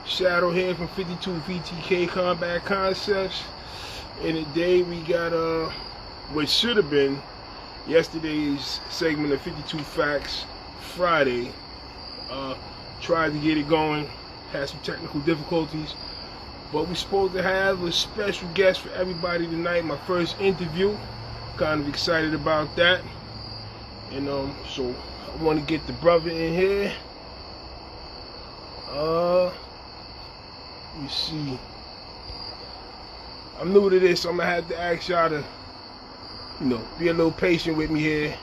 Shadow here from 52 VtK Combat Concepts. And today we got what should have been yesterday's segment of 52 Facts Friday. Tried to get it going, had some technical difficulties, but we're supposed to have a special guest for everybody tonight. My first interview, kind of excited about that. And so I want to get the brother in here. Let me see. I'm new to this, so I'm gonna have to ask y'all to, be a little patient with me here.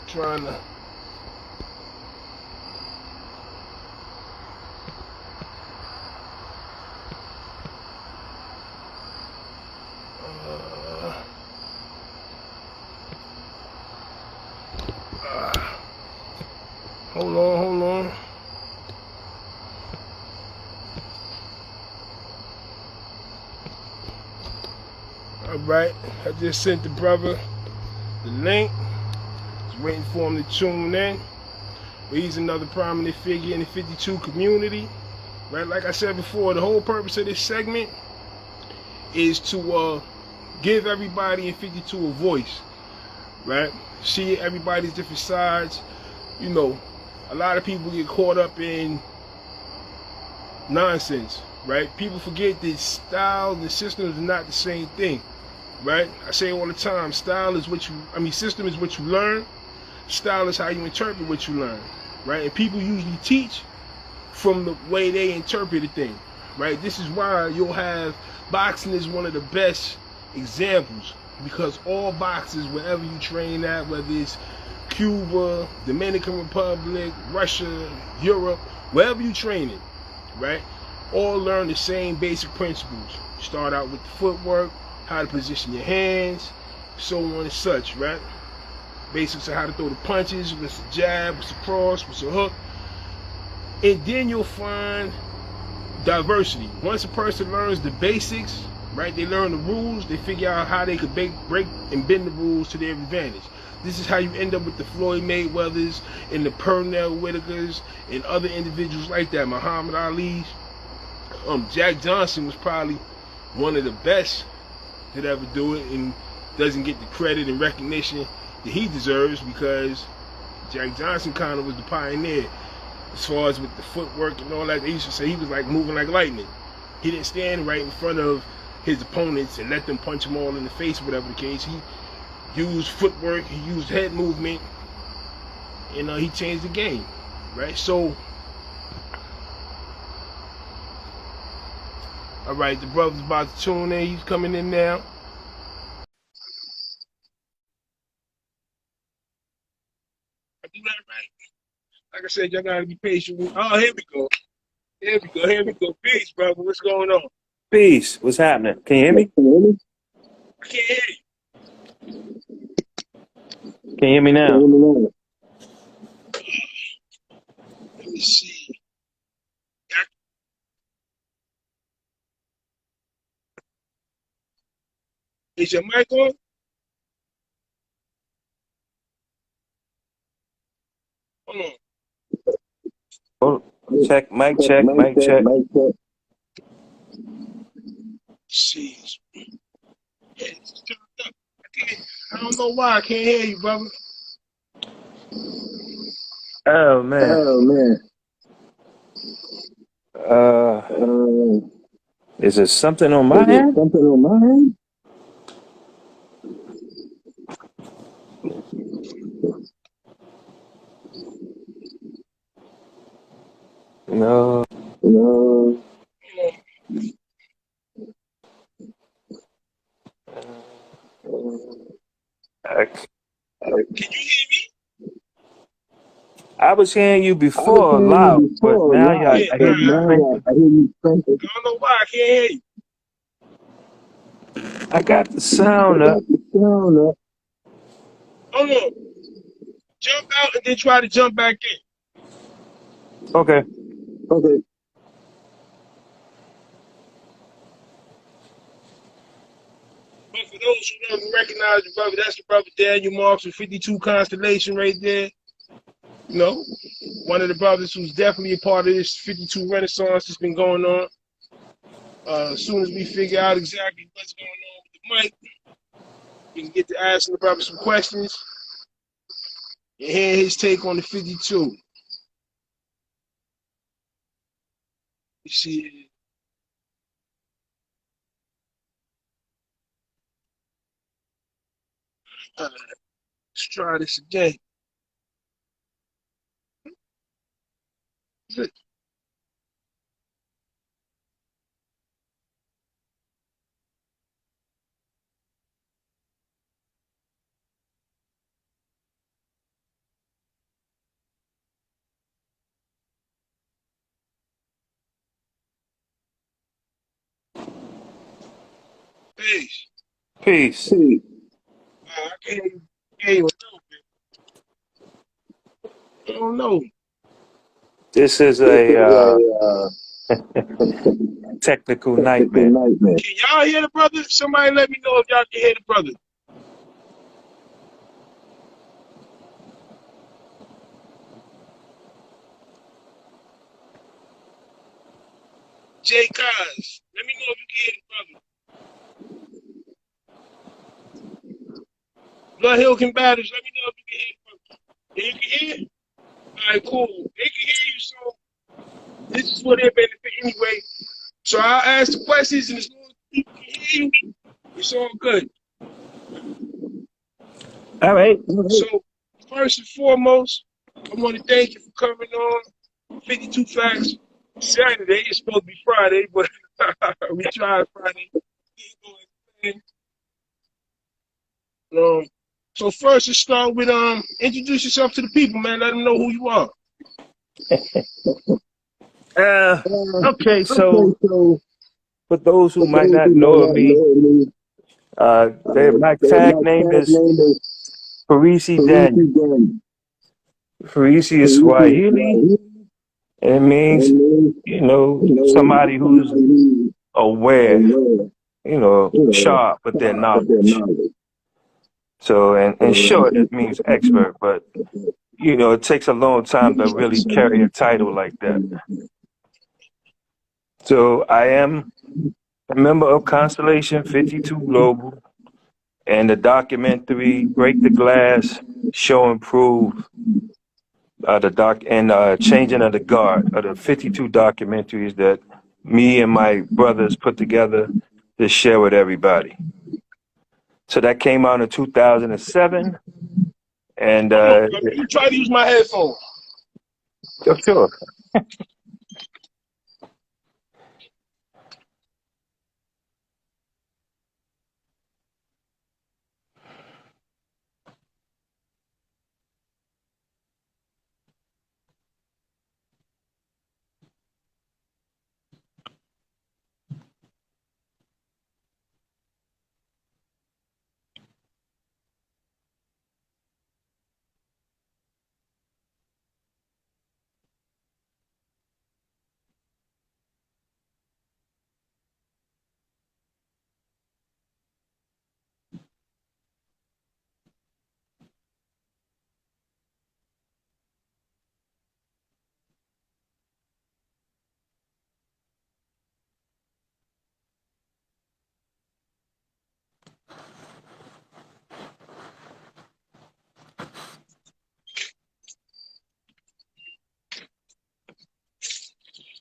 Trying to. Hold on. Alright, I just sent the brother the link. Just waiting for him to tune in. But he's another prominent figure in the 52 community. Right, like I said before, the whole purpose of this segment is to give everybody in 52 a voice. Right? See everybody's different sides. A lot of people get caught up in nonsense, right? People forget that style and systems are not the same thing, right? I say all the time, system is what you learn. Style is how you interpret what you learn, right? And people usually teach from the way they interpret a thing, right? This is why you'll have boxing is one of the best examples, because all boxers, wherever you train at, whether it's Cuba, Dominican Republic, Russia, Europe, wherever you train it, right? All learn the same basic principles. Start out with the footwork, how to position your hands, so on and such, right? Basics of how to throw the punches, what's the jab, what's the cross, what's the hook. And then you'll find diversity. Once a person learns the basics, right, they learn the rules, they figure out how they could break and bend the rules to their advantage. This is how you end up with the Floyd Mayweathers and the Pernell Whitakers and other individuals like that, Muhammad Ali's. Jack Johnson was probably one of the best that ever do it, and doesn't get the credit and recognition that he deserves, because Jack Johnson kind of was the pioneer as far as with the footwork and all that. They used to say he was like moving like lightning. He didn't stand right in front of his opponents and let them punch him all in the face, whatever the case. He used footwork, he used head movement, and he changed the game, right? So, all right, the brother's about to tune in. He's coming in now. I do that right. Like I said, y'all gotta be patient. Oh, here we go. Peace, brother. What's going on? Peace. What's happening? Can you hear me? I can't hear you. Can you hear me now? Let me see. Is your mic on? Hold on. Oh, check, mic check. Jeez. Yeah, it's turned up. I don't know why I can't hear you, brother. Oh man. Is there something on my end? No. Can you hear me? I was hearing you before loud, but now I hear you. I don't know why I can't hear you. I got the sound up. Hold on. Jump out and then try to jump back in. Okay. But for those who don't recognize the brother, that's the brother Daniel Marks with 52 Constellation right there. You know, one of the brothers who's definitely a part of this 52 Renaissance that's been going on. As soon as we figure out exactly what's going on with the mic, we can get to asking the brother some questions and hear his take on the 52. You see, let's try this again. Peace. Peace. I can't hear you a little bit. I don't know. This is a technical nightmare. Can y'all hear the brother? Somebody let me know if y'all can hear the brother. Jay Kaz, let me know if you can hear the brother. Blood Hill Combatants, let me know if you can hear the brother. Yeah, you can hear? All right, cool. They can hear you, so this is for their benefit anyway. So I'll ask the questions, and as long as people can hear you, it's all good. All right. So first and foremost, I want to thank you for coming on 52 Facts Saturday. It's supposed to be Friday, but we tried Friday. So first, let's start with introduce yourself to the people, man. Let them know who you are. Okay, so for those who might not know of me, my tag name is Parisi Daniel. Parisi is Swahili, and it means, somebody who's aware, sharp with their knowledge. So, in short, it means expert, but, it takes a long time to really carry a title like that. So I am a member of Constellation 52 Global and the documentary Break the Glass, Show and Prove, Changing of the Guard, are the 52 documentaries that me and my brothers put together to share with everybody. So that came out in 2007. And you try to use my headphone. Sure.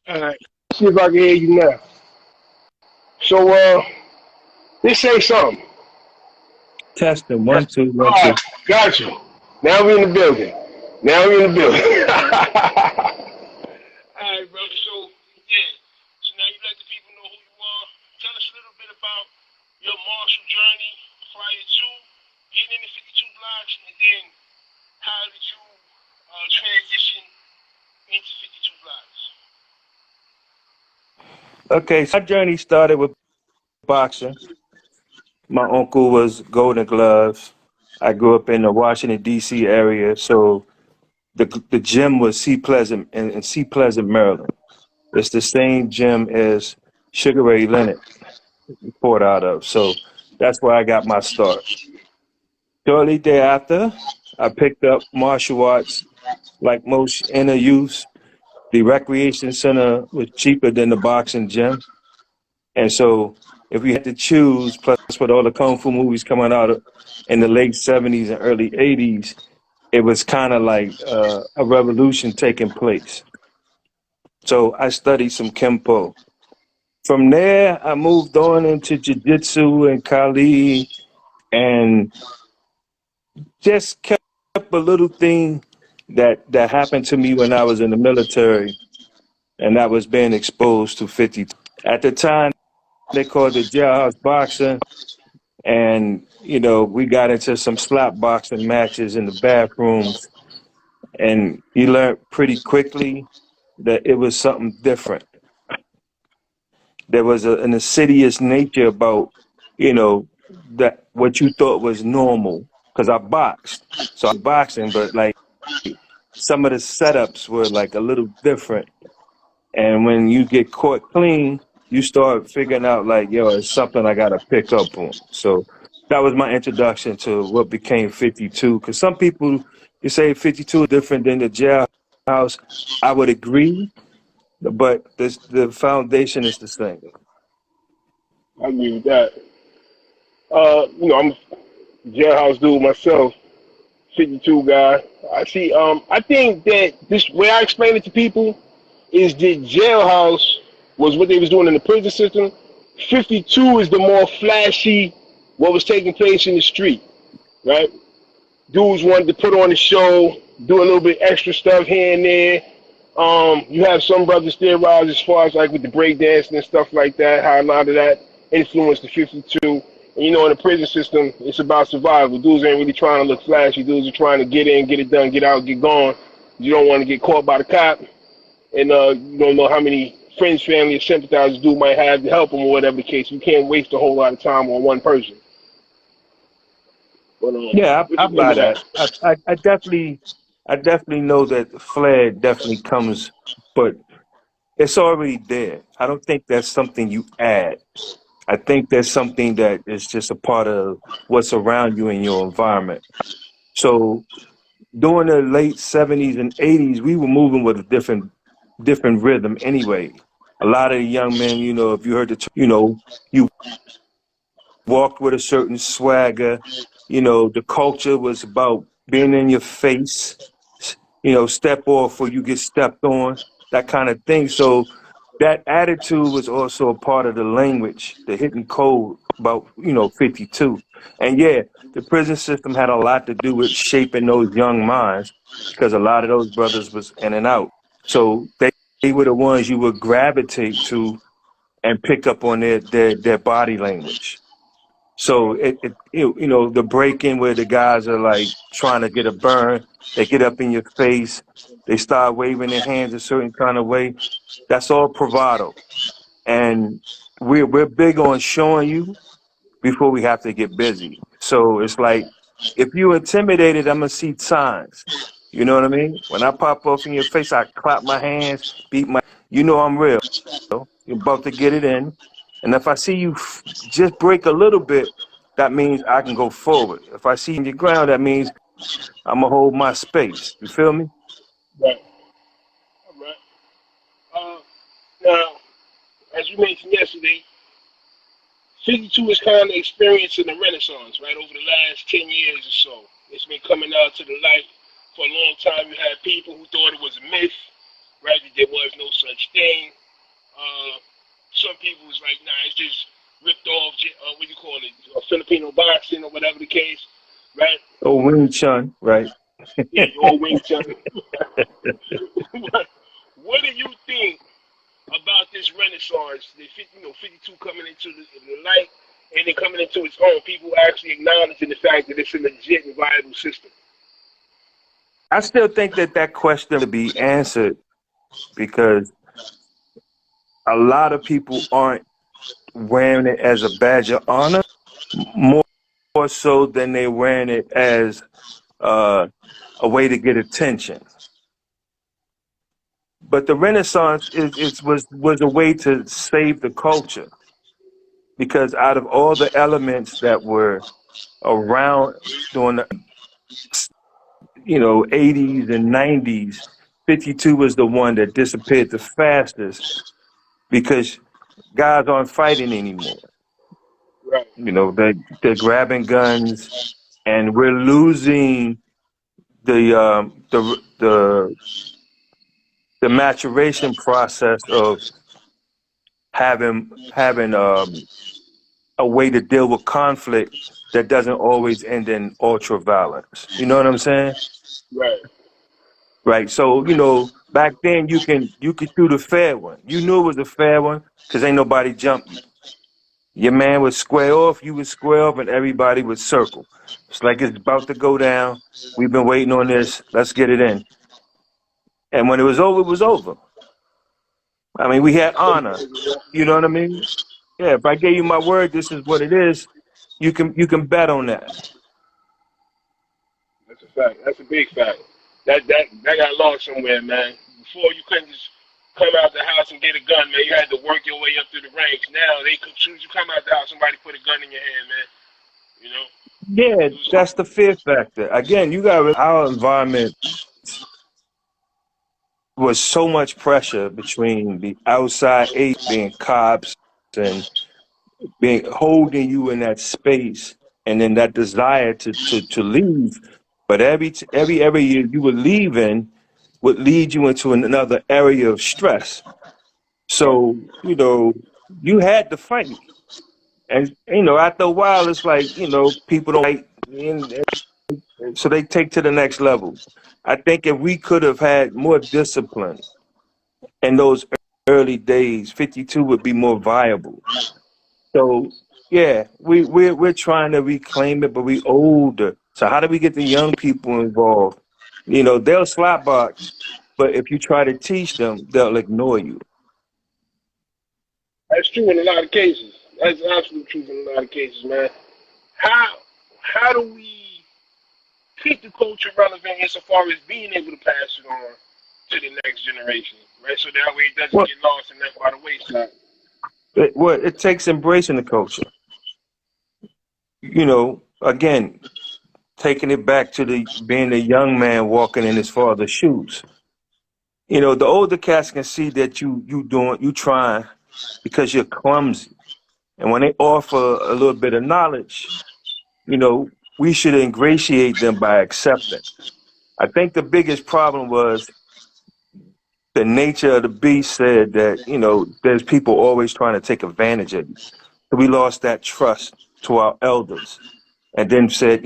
All right. See if I can hear you now. So, let's say something. Testing 1 2 1 2. All right, got you. Now we're in the building. All right, brother. So, yeah. So now you let the people know who you are. Tell us a little bit about your martial journey prior to getting into 52 blocks, and then how did you transition into 52 blocks? Okay, so my journey started with boxing. My uncle was Golden Gloves. I grew up in the Washington, D.C. area, so the gym was Sea Pleasant in Sea Pleasant, Maryland. It's the same gym as Sugar Ray Leonard poured out of. So that's where I got my start. Shortly thereafter, I picked up martial arts like most inner youth, the recreation center was cheaper than the boxing gym. And so if we had to choose, plus with all the kung fu movies coming out in the late 70s and early 80s, it was kind of like a revolution taking place. So I studied some Kempo. From there, I moved on into Jiu-Jitsu and Kali and just kept a little thing that happened to me when I was in the military, and that was being exposed to 52. At the time, they called it jailhouse boxing, and we got into some slap boxing matches in the bathrooms, and you learned pretty quickly that it was something different. There was an insidious nature about, that what you thought was normal. Because I boxed, so I was boxing, but like some of the setups were like a little different. And when you get caught clean, you start figuring out like, yo, it's something I got to pick up on. So that was my introduction to what became 52. Because some people, you say 52 is different than the jailhouse. I would agree, but the foundation is the same. I agree with that. I'm a jailhouse dude myself, 52 guy. I see. I think that this way I explain it to people is that jailhouse was what they was doing in the prison system. 52 is the more flashy, what was taking place in the street, right? Dudes wanted to put on a show, do a little bit extra stuff here and there. You have some brothers theorize as far as like with the breakdancing and stuff like that, how a lot of that influenced the 52. And in the prison system, it's about survival. Dudes ain't really trying to look flashy. Dudes are trying to get in, get it done, get out, get gone. You don't want to get caught by the cop, and you don't know how many friends, family, or sympathizers dude might have to help him or whatever the case. You can't waste a whole lot of time on one person. But, yeah, I buy that. I definitely know that flair definitely comes, but it's already there. I don't think that's something you add. I think that's something that is just a part of what's around you in your environment. So during the late 70s and 80s, we were moving with a different rhythm anyway. A lot of the young men, if you heard you walked with a certain swagger. The culture was about being in your face, step off or you get stepped on, that kind of thing. So that attitude was also a part of the language, the hidden code about, 52. And yeah, the prison system had a lot to do with shaping those young minds because a lot of those brothers was in and out. So they were the ones you would gravitate to and pick up on their body language. So the break in where the guys are like trying to get a burn, they get up in your face, they start waving their hands a certain kind of way. That's all bravado, and we're big on showing you before we have to get busy. So it's like if you intimidated, I'm gonna see signs. You know what I mean? When I pop off in your face, I clap my hands, beat my. I'm real. You're about to get it in. And if I see you just break a little bit, that means I can go forward. If I see you on your ground, that means I'm going to hold my space. You feel me? right. All right. Now, as you mentioned yesterday, 52 is kind of experiencing a renaissance, right? Over the last 10 years or so. It's been coming out to the light. For a long time, you had people who thought it was a myth, right? That there was no such thing. Some people was like, nah, it's just ripped off, what do you call it, Filipino boxing or whatever the case, right? Oh, Wing Chun, right? Yeah, your old Wing Chun. What do you think about this renaissance, the 52 coming into the light and then coming into its own? People actually acknowledging the fact that it's a legit and viable system. I still think that question to be answered because a lot of people aren't wearing it as a badge of honor, more so than they're wearing it as a way to get attention. But the Renaissance was a way to save the culture because out of all the elements that were around during the 80s and 90s, 52 was the one that disappeared the fastest because guys aren't fighting anymore. Right. They're grabbing guns, and we're losing the maturation process of having a way to deal with conflict that doesn't always end in ultra violence. You know what I'm saying? Right. Right. So, back then you could do the fair one. You knew it was a fair one because ain't nobody jump you. Your man would square off, you would square off, and everybody would circle. It's like it's about to go down. We've been waiting on this. Let's get it in. And when it was over, it was over. I mean, we had honor. You know what I mean? Yeah, if I gave you my word, this is what it is. You can bet on that. That's a fact. That's a big fact. That got lost somewhere, man. Before you couldn't just come out the house and get a gun, man. You had to work your way up through the ranks. Now they could, as soon as you come out the house, somebody put a gun in your hand, man. You know. Yeah, that's the fear factor. Again, you got our environment was so much pressure between the outside eight being cops and being holding you in that space, and then that desire to leave. But every year you were leaving would lead you into another area of stress. So you had to fight, and after a while it's like people don't fight, so they take to the next level. I think if we could have had more discipline in those early days, 52 would be more viable. So yeah, we're trying to reclaim it, but we older. So how do we get the young people involved? They'll slap box, but if you try to teach them, they'll ignore you. That's true in a lot of cases. That's absolute truth in a lot of cases, man. How do we keep the culture relevant insofar as being able to pass it on to the next generation, right? So that way it doesn't Well, get lost and left by the wayside. it takes embracing the culture. Again, taking it back to the being a young man walking in his father's shoes. The older cats can see that you trying because you're clumsy. And when they offer a little bit of knowledge, we should ingratiate them by accepting. I think the biggest problem was the nature of the beast said that, there's people always trying to take advantage of you. So we lost that trust to our elders and then said,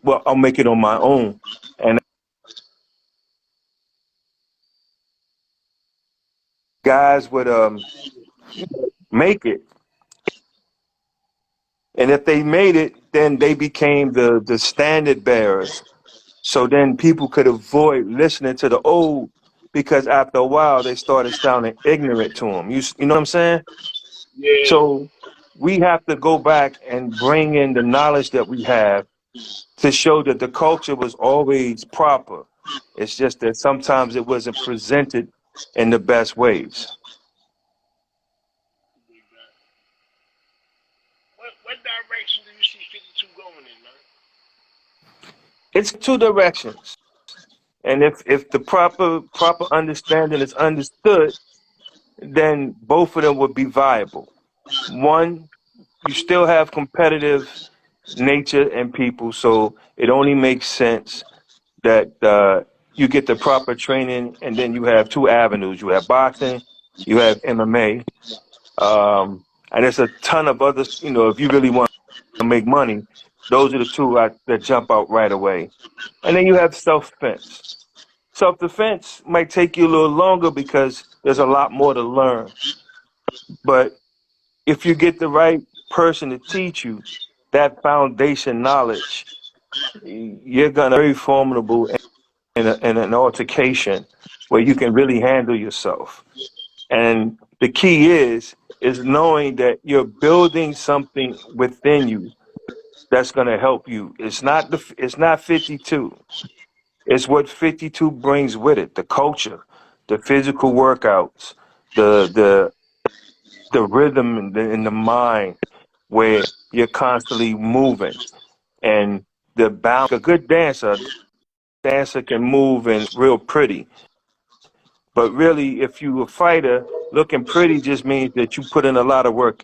well, I'll make it on my own. And guys would make it. And if they made it, then they became the standard bearers. So then people could avoid listening to the old because after a while they started sounding ignorant to them. You know what I'm saying? Yeah, So we have to go back and bring in the knowledge that we have to show that the culture was always proper. It's just that sometimes it wasn't presented in the best ways. what direction do you see 52 going in, man? It's two directions. And if the proper understanding is understood, then both of them would be viable. One, you still have competitive nature in people, so it only makes sense that you get the proper training, and then you have two avenues. You have boxing, you have MMA, and there's a ton of others. If you really want to make money, those are the two that jump out right away. And then you have self-defense. Self-defense might take you a little longer because there's a lot more to learn. But if you get the right person to teach you that foundation knowledge, you're gonna be very formidable in an altercation where you can really handle yourself. And the key is knowing that you're building something within you that's gonna help you. It's not 52. It's what 52 brings with it: the culture, the physical workouts, the the rhythm in the mind, where you're constantly moving, and the balance. A good dancer dancer can move and real pretty. But really, if you a fighter, looking pretty just means that you put in a lot of work,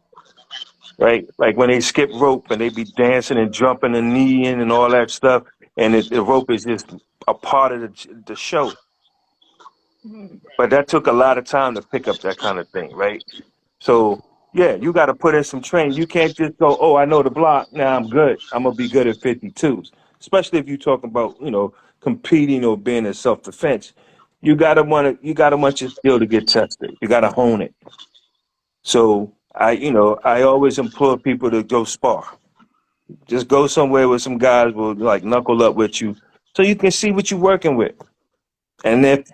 right? Like when they skip rope and they be dancing and jumping and kneeing and all that stuff, and the rope is just a part of the show. But that took a lot of time to pick up that kind of thing, right? So yeah, you got to put in some training. You can't just go, oh, I know the block, now I'm good. I'm gonna be good at 52s. Especially if you're talking about, competing or being in self-defense. You gotta want your skill to get tested. You gotta hone it. So I always implore people to go spar. Just go somewhere where some guys will like knuckle up with you, so you can see what you're working with. And if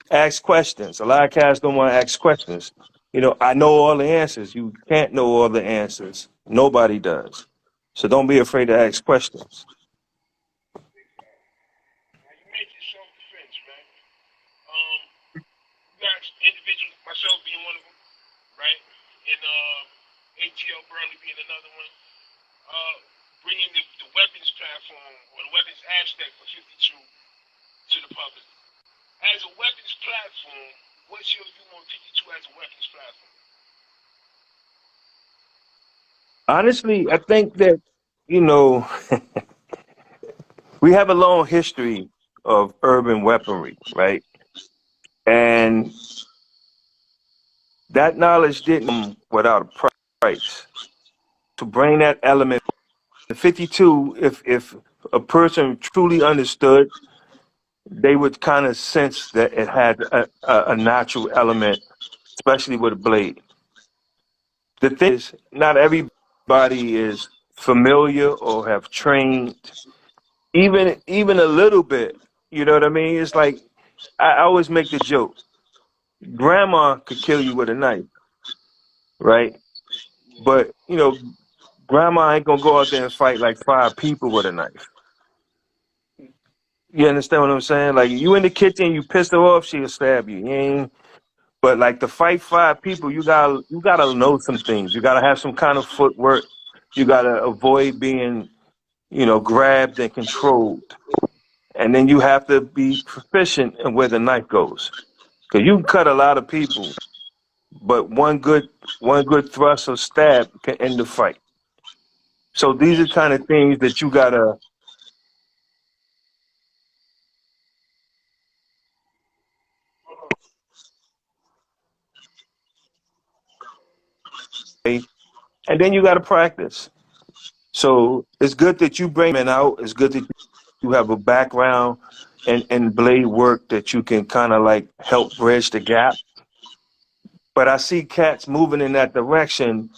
ask questions. A lot of cats don't want to ask questions. I know all the answers. You can't know all the answers. Nobody does. So don't be afraid to ask questions. Now you mentioned self-defense, right? You got individuals, myself being one of them, right? And ATL Burley being another one. Bringing the weapons platform or the weapons aspect for 52 to the public. As a weapons platform, what's your view on 52 as a weapons platform? Honestly, I think that, you know, we have a long history of urban weaponry, right? And that knowledge didn't come without a price. To bring that element, the 52, if a person truly understood, they would kind of sense that it had a natural element, especially with a blade. The thing is, not everybody is familiar or have trained, even a little bit. You know what I mean? It's like I always make the joke: grandma could kill you with a knife, right? But grandma ain't gonna go out there and fight like 5 people with a knife. You understand what I'm saying? Like you in the kitchen, you pissed her off, she'll stab you. You ain't. But like to fight 5 people, you gotta know some things. You gotta have some kind of footwork. You gotta avoid being, grabbed and controlled. And then you have to be proficient in where the knife goes. Because you can cut a lot of people, but one good thrust or stab can end the fight. So these are kind of things that you gotta. And then you gotta practice. So it's good that you bring men out. It's good that you have a background and blade work that you can kind of like help bridge the gap. But I see cats moving in that direction,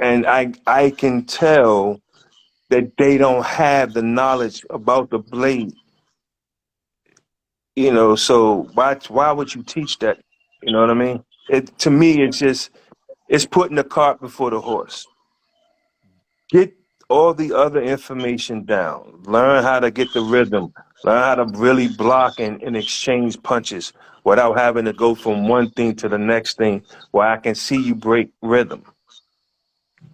and I can tell that they don't have the knowledge about the blade. So why would you teach that? You know what I mean? It to me, it's putting the cart before the horse. Get all the other information down. Learn how to get the rhythm. Learn how to really block and exchange punches without having to go from one thing to the next thing where I can see you break rhythm.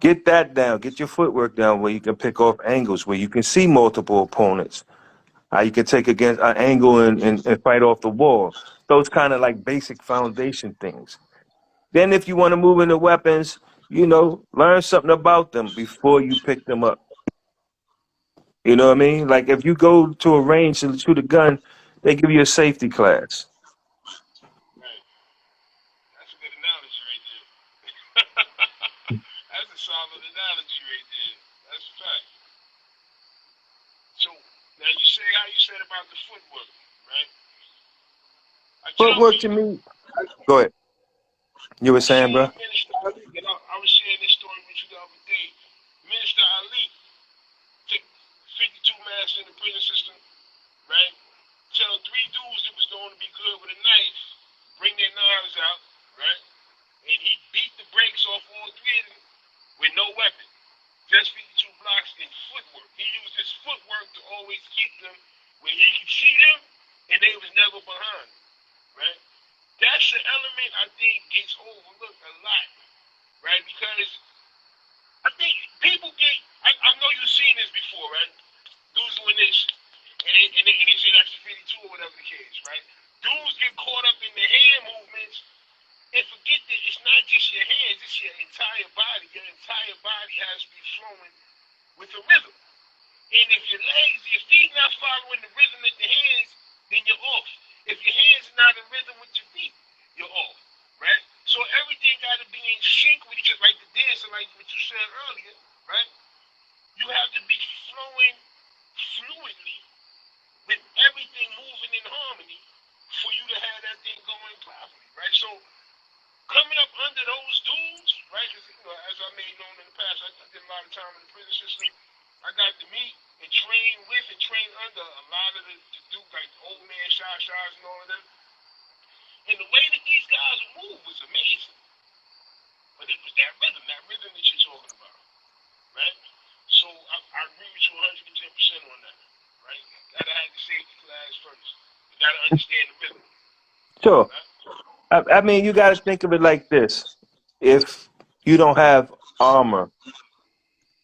Get that down. Get your footwork down where you can pick off angles, where you can see multiple opponents. How you can take against an angle and fight off the wall. Those kind of like basic foundation things. Then if you want to move into weapons, learn something about them before you pick them up. You know what I mean? Like if you go to a range and shoot a gun, they give you a safety class. Right. That's a good analogy right there. That's a solid analogy right there. That's a fact. So now you say how you said about the footwork, right? I tell Footwork to people, me. Go ahead. You were I saying, bro? seen Minister Ali, and I was sharing this story with you the other day. Minister Ali took 52 masks in the prison system, right? Tell 3 dudes that was going to be good with a knife, bring their knives out, right? And he beat the brakes off all 3 of them with no weapon. Just 52 blocks in footwork. He used his footwork to always keep them where he could see them and they was never behind him, right? That's the element I think gets overlooked a lot, right? Because I think people get, I know you've seen this before, right? Dudes doing this. And they say that's a 52 or whatever the case, right? Dudes get caught up in the hand movements and forget that it's not just your hands, it's your entire body. Your entire body has to be flowing with a rhythm. And if your legs, your feet not following the rhythm of the hands, then you're off. If your hands are not in rhythm with your feet, you're off, right? So everything got to be in sync with each other, like the dancer, like what you said earlier, right? You have to be flowing fluidly with everything moving in harmony for you to have that thing going properly, right? So coming up under those dudes, right? Because as I made known in the past, I did a lot of time in the prison system. I got to meet and train with and train under a lot of the dudes, like old man Shahs and all of them. And the way that these guys move was amazing. But it was that rhythm that you're talking about, right? So I agree with you 110% on that, right? You gotta have the safety class first. You gotta understand the rhythm. Sure. Right? I mean, you got to think of it like this. If you don't have armor,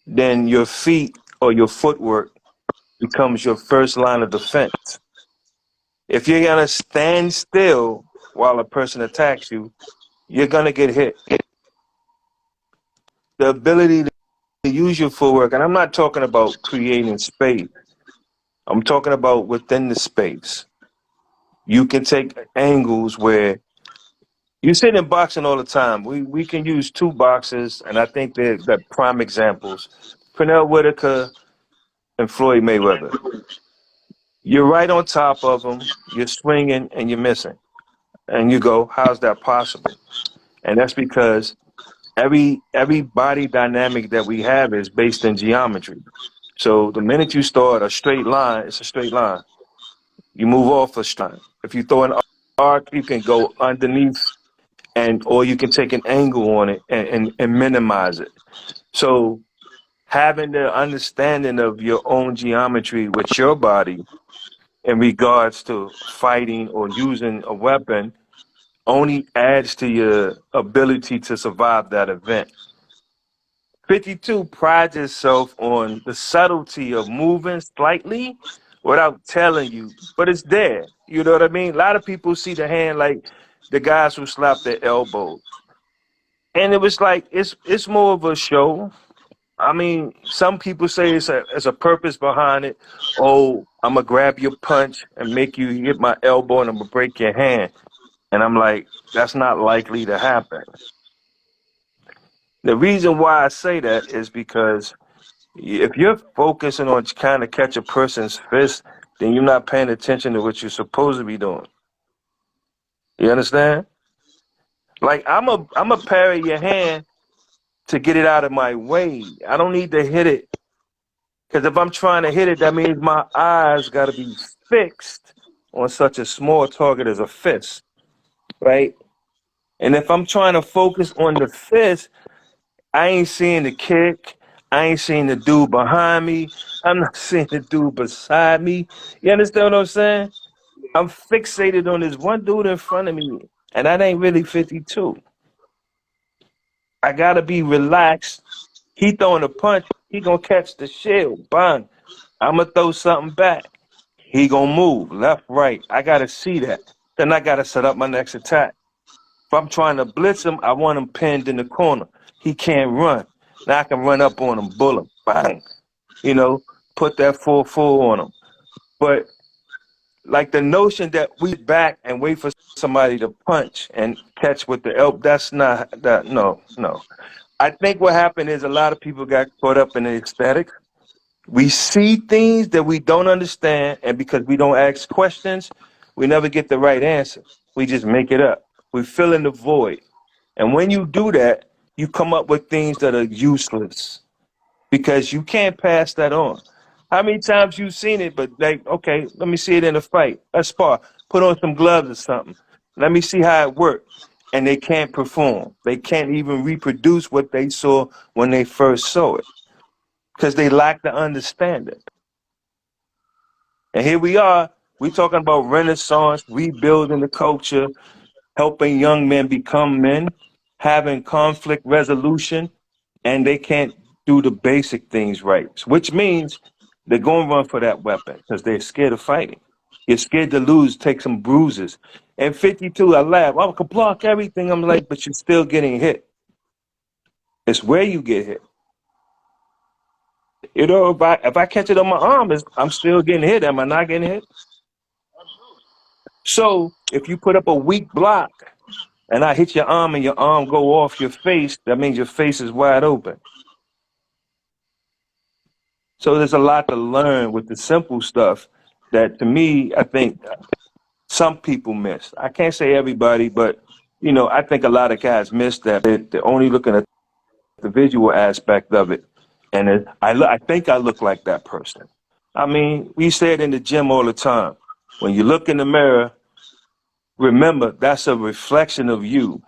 then your feet or your footwork becomes your first line of defense. If you're going to stand still while a person attacks you, you're going to get hit. The ability to use your footwork, and I'm not talking about creating space. I'm talking about within the space. You can take angles where you sit in boxing all the time. We can use two boxers, and I think they're prime examples. Pernell Whitaker and Floyd Mayweather. You're right on top of them. You're swinging and you're missing. And you go, how's that possible? And that's because every body dynamic that we have is based in geometry. So the minute you start a straight line, it's a straight line. You move off a straight line. If you throw an arc, you can go underneath or you can take an angle on it and minimize it. So having the understanding of your own geometry with your body in regards to fighting or using a weapon only adds to your ability to survive that event. 52 prides itself on the subtlety of moving slightly without telling you, but it's there. You know what I mean? A lot of people see the hand like the guys who slap their elbows. And it was like, it's more of a show. I mean, some people say it's a purpose behind it. Oh, I'm going to grab your punch and make you hit my elbow and I'm going to break your hand. And I'm like, that's not likely to happen. The reason why I say that is because if you're focusing on trying to catch a person's fist, then you're not paying attention to what you're supposed to be doing. You understand? Like, I'm a parry your hand to get it out of my way. I don't need to hit it. Because if I'm trying to hit it, that means my eyes got to be fixed on such a small target as a fist, right? And if I'm trying to focus on the fist, I ain't seeing the kick. I ain't seeing the dude behind me. I'm not seeing the dude beside me. You understand what I'm saying? I'm fixated on this one dude in front of me, and that ain't really 52. I got to be relaxed. He throwing a punch. He going to catch the shield. Bang. I'm going to throw something back. He going to move left, right. I got to see that. Then I got to set up my next attack. If I'm trying to blitz him, I want him pinned in the corner. He can't run. Now I can run up on him, bull him, bang. You know, put that 4-4 on him. But like the notion that we back and wait for somebody to punch and catch with the elbow, that's not that. No. I think what happened is a lot of people got caught up in the aesthetic. We see things that we don't understand, and because we don't ask questions, we never get the right answer. We just make it up. We fill in the void. And when you do that, you come up with things that are useless because you can't pass that on. How many times you've seen it, but like, okay, let me see it in a fight. Let's spar. Put on some gloves or something. Let me see how it works. And they can't perform. They can't even reproduce what they saw when they first saw it because they lack the understanding. And here we are. We're talking about Renaissance, rebuilding the culture, helping young men become men, having conflict resolution, and they can't do the basic things right, which means they're going to run for that weapon because they're scared of fighting. You're scared to lose, take some bruises. And 52, I laugh. I can block everything. I'm like, but you're still getting hit. It's where you get hit. You know, if I catch it on my arm, I'm still getting hit. Am I not getting hit? Absolutely. So if you put up a weak block and I hit your arm and your arm go off your face, that means your face is wide open. So there's a lot to learn with the simple stuff that, to me, I think some people miss. I can't say everybody, but, you know, I think a lot of guys miss that. They're only looking at the visual aspect of it. And I think I look like that person. I mean, we say it in the gym all the time. When you look in the mirror, remember, that's a reflection of you.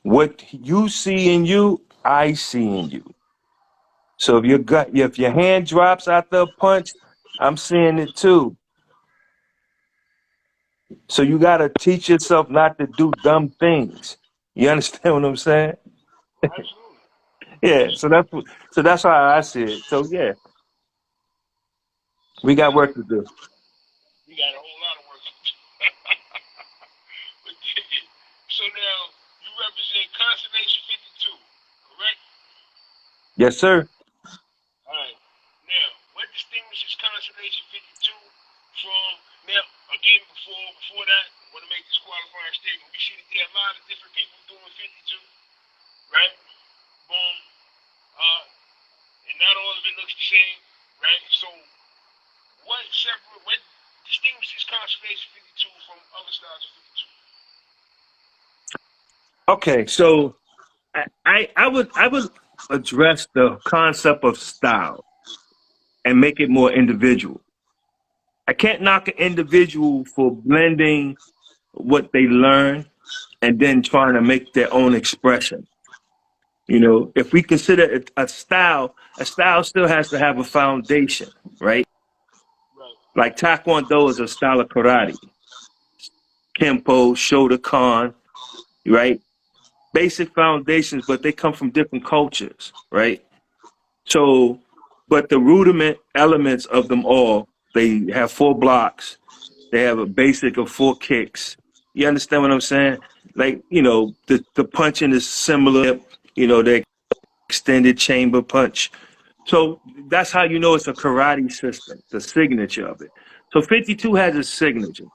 What you see in you, I see in you. So if your hand drops after a punch, I'm seeing it too. So you got to teach yourself not to do dumb things. You understand what I'm saying? Absolutely. Yeah. So that's how I see it. So yeah, we got work to do. We got a whole lot of work to do. But so now you represent Constellation 52, correct? Yes, sir. All right. Now, what distinguishes Constellation 52 from now? Again, before that, I want to make this qualifying statement. We see that there are a lot of different people doing 52, right? Boom. And not all of it looks the same, right? So, what distinguishes Constellation 52 from other styles of 52? Okay. So I would address the concept of style and make it more individual. I can't knock an individual for blending what they learn and then trying to make their own expression. You know, if we consider it a style still has to have a foundation, right? Right. Like Taekwondo is a style of karate, Kempo, Shotokan, right? Basic foundations, but they come from different cultures, right? So, but the rudiment elements of them all, they have 4 blocks. They have a basic of 4 kicks. You understand what I'm saying? Like, you know, the punching is similar. You know, the extended chamber punch. So that's how you know it's a karate system, the signature of it. So 52 has a signature.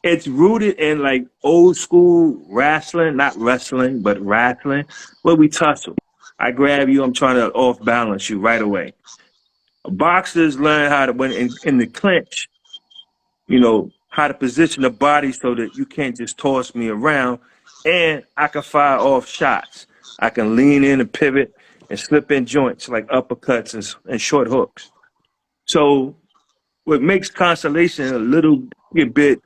It's rooted in like old school wrestling, not wrestling, but wrestling, where we tussle. I grab you, I'm trying to off balance you right away. Boxers learn how to, when in the clinch, you know, how to position the body so that you can't just toss me around and I can fire off shots. I can lean in and pivot and slip in joints like uppercuts and short hooks. So what makes Constellation a little bit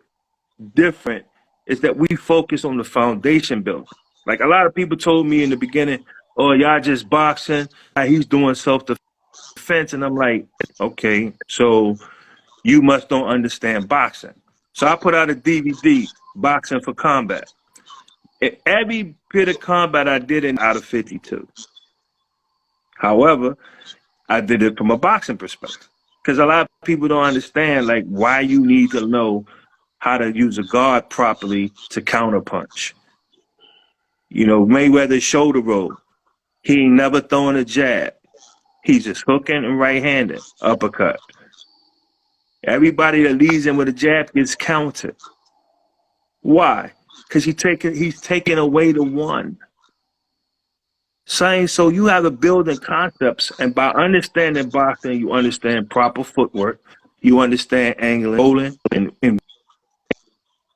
different is that we focus on the foundation building. Like a lot of people told me in the beginning, oh, y'all just boxing, he's doing self-defense. And I'm like, okay, so you must don't understand boxing. So I put out a DVD, Boxing for Combat. And every bit of combat I did in out of 52. However, I did it from a boxing perspective. Because a lot of people don't understand like why you need to know how to use a guard properly to counterpunch. You know, Mayweather's shoulder roll. He ain't never throwing a jab. He's just hooking and right-handed, uppercut. Everybody that leads in with a jab gets countered. Why? Because he's taking away the one. Saying so you have to build in concepts, and by understanding boxing, you understand proper footwork, you understand angling, rolling, and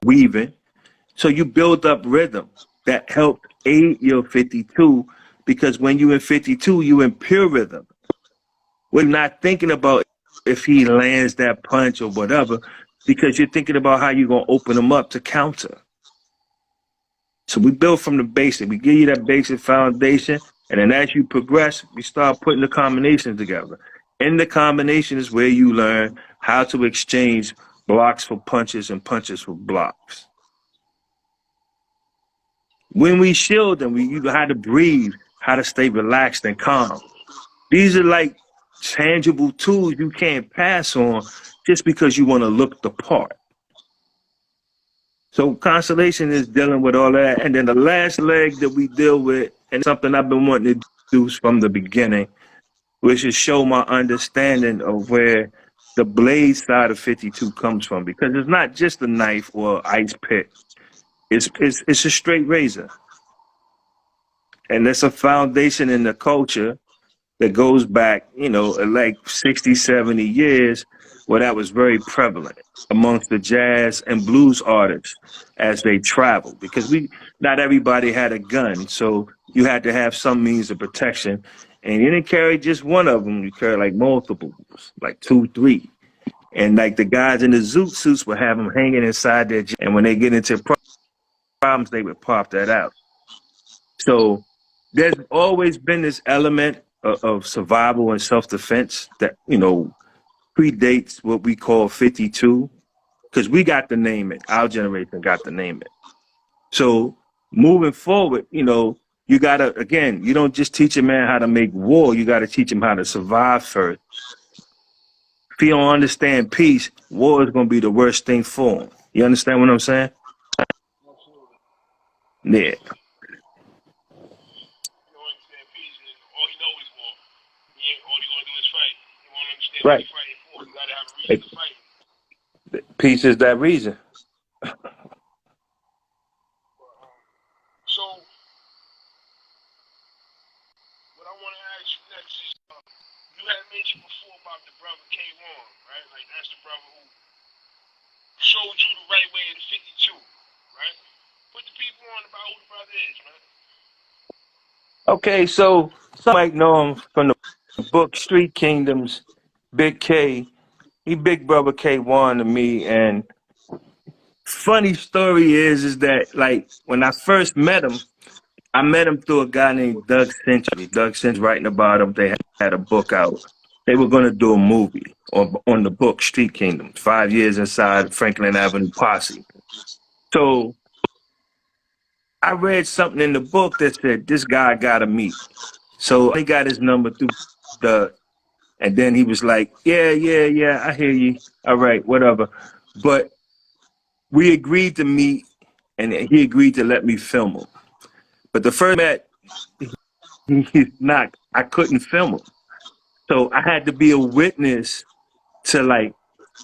weaving. So you build up rhythm that helps aid your 52 because when you in 52, you in pure rhythm. We're not thinking about if he lands that punch or whatever because you're thinking about how you're going to open him up to counter. So we build from the basic. We give you that basic foundation, and then as you progress, we start putting the combinations together. In the combination is where you learn how to exchange blocks for punches and punches for blocks. When we shield them, you know how to breathe, how to stay relaxed and calm. These are like tangible tools you can't pass on just because you want to look the part. So Constellation is dealing with all that. And then the last leg that we deal with, and something I've been wanting to do from the beginning, which is show my understanding of where the blade side of 52 comes from. Because it's not just a knife or ice pick. It's a straight razor. And there's a foundation in the culture that goes back, like 60, 70 years, where that was very prevalent amongst the jazz and blues artists as they traveled, because not everybody had a gun, so you had to have some means of protection, and you didn't carry just one of them, you carry like multiples, like 2, 3, and like the guys in the zoot suits would have them hanging inside their, and when they get into problems, they would pop that out. So there's always been this element of survival and self-defense that, predates what we call 52, because we got to name it. Our generation got to name it. So moving forward, you got to, again, you don't just teach a man how to make war. You got to teach him how to survive first. If he don't understand peace, war is going to be the worst thing for him. You understand what I'm saying? Absolutely. Yeah. Right. Peace is that reason. So, what I want to ask you next is, you had mentioned before about the brother K1, right? Like, that's the brother who showed you the right way to 52, right? Put the people on about who the brother is, man. Okay, so some might know him from the book Street Kingdoms, Big K. He Big Brother K1 to me, and funny story is that, like, when I first met him, I met him through a guy named Doug Century. Doug Century writing about him. They had a book out. They were going to do a movie on the book Street Kingdoms, 5 years inside Franklin Avenue Posse. So I read something in the book that said, this guy got to meet. So I got his number through Doug. And then he was like, yeah, I hear you. All right, whatever. But we agreed to meet, and he agreed to let me film him. But the first met, I couldn't film him. So I had to be a witness to, like,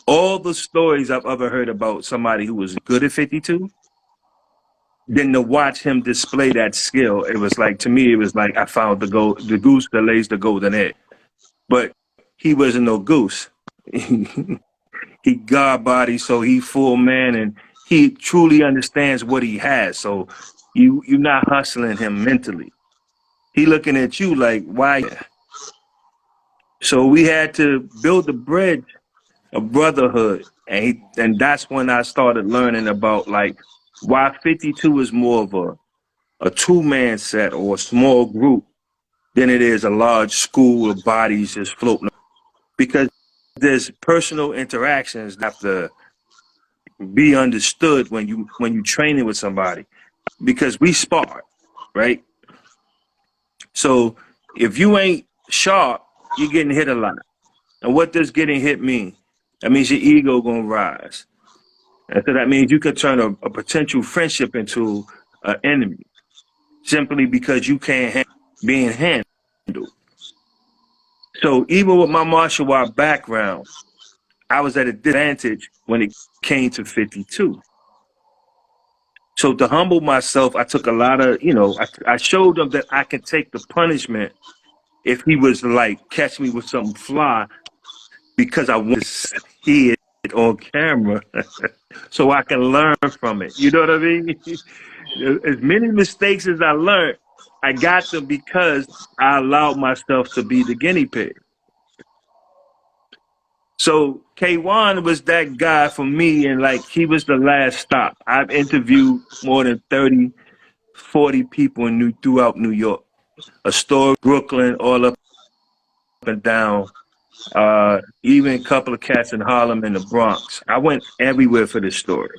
all the stories I've ever heard about somebody who was good at 52. Then to watch him display that skill, it was like, to me, it was like I found the goose that lays the golden egg. But he wasn't no goose. He God body, so he full man, and he truly understands what he has. So you're not hustling him mentally. He looking at you like, why? So we had to build a bridge, a brotherhood, and that's when I started learning about, like, why 52 is more of a two-man set or a small group than it is a large school of bodies just floating. Because there's personal interactions that have to be understood when you training with somebody, because we spar, right? So if you ain't sharp, you're getting hit a lot. And what does getting hit mean? That means your ego gonna rise. And so that means you could turn a potential friendship into an enemy simply because you can't handle being handled. So even with my martial art background, I was at a disadvantage when it came to 52. So to humble myself, I took a lot of, I showed him that I can take the punishment if he was to, like, catch me with something fly, because I want to see it on camera so I can learn from it. You know what I mean? As many mistakes as I learned, I got them because I allowed myself to be the guinea pig. So K1 was that guy for me, and, like, he was the last stop. I've interviewed more than 30, 40 people throughout New York. Astoria, Brooklyn, all up and down. Even a couple of cats in Harlem and the Bronx. I went everywhere for this story.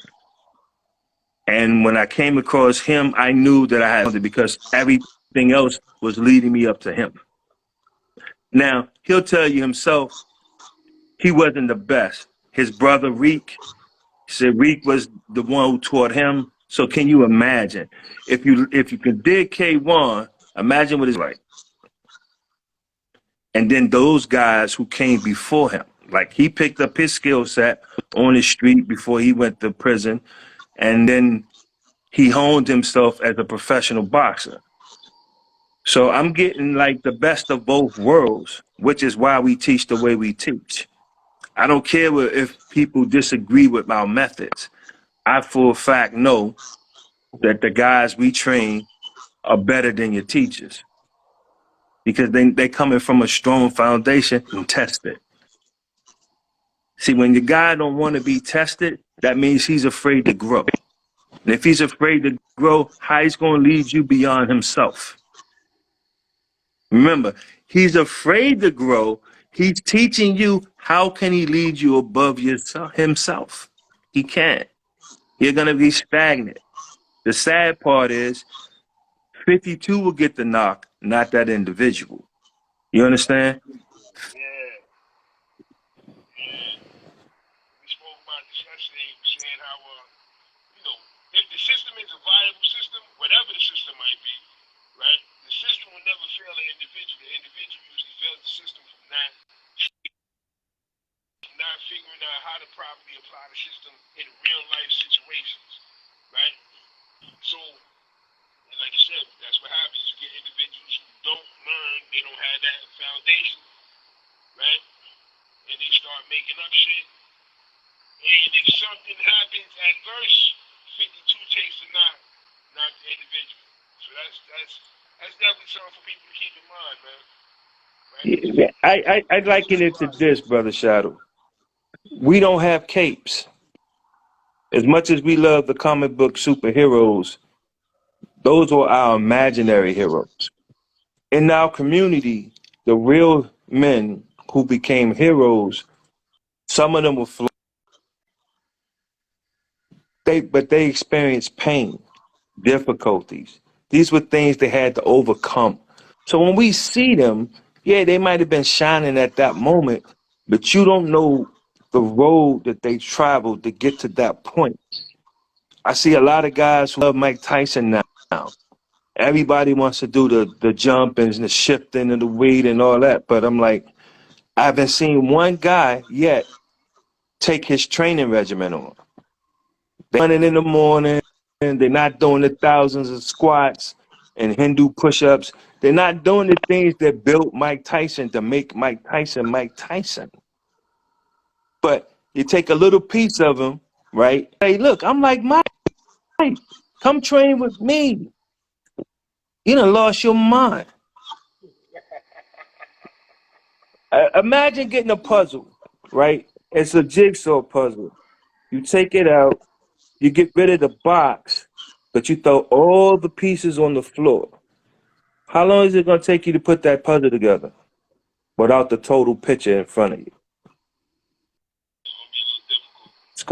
And when I came across him, I knew that I had something, because everything else was leading me up to him. Now, he'll tell you himself he wasn't the best. His brother Reek, he said Reek was the one who taught him. So can you imagine? If you can dig K1, imagine what it's like. And then those guys who came before him, like he picked up his skill set on the street before he went to prison, and then he honed himself as a professional boxer. So I'm getting like the best of both worlds, which is why we teach the way we teach. I don't care if people disagree with our methods. I for a fact know that the guys we train are better than your teachers because they coming from a strong foundation and tested. See, when the guy don't want to be tested, that means he's afraid to grow. And if he's afraid to grow, how he's going to lead you beyond himself? Remember, he's afraid to grow. He's teaching you how can he lead you above himself. He can't. You're going to be stagnant. The sad part is 52 will get the knock, not that individual. You understand? Yeah. We spoke about this yesterday, saying how, if the system is a viable system, whatever the system might be, right? The system will never fail an individual. The individual usually fails the system from not figuring out how to properly apply the system in real life situations, right? So, like you said, that's what happens. You get individuals who don't learn, they don't have that foundation, right? And they start making up shit. And if something happens adverse, 52 takes the knock, not the individual. So that's definitely something for people to keep in mind, man. Right? I liken it to this, Brother Shadow. We don't have capes. As much as we love the comic book superheroes, those were our imaginary heroes. In our community, the real men who became heroes, some of them were flawed, but they experienced pain, difficulties. These were things they had to overcome. So when we see them, yeah, they might have been shining at that moment, but you don't know the road that they traveled to get to that point. I see a lot of guys who love Mike Tyson now. Everybody wants to do the jump and the shifting and the weight and all that, but I'm like, I haven't seen one guy yet take his training regimen on. They're running in the morning, and they're not doing the thousands of squats and Hindu push-ups. They're not doing the things that built Mike Tyson to make Mike Tyson Mike Tyson. But you take a little piece of him, right? Hey, look, I'm like Mike. Come train with me. You done lost your mind. Imagine getting a puzzle, right? It's a jigsaw puzzle. You take it out, you get rid of the box, but you throw all the pieces on the floor. How long is it going to take you to put that puzzle together without the total picture in front of you? It's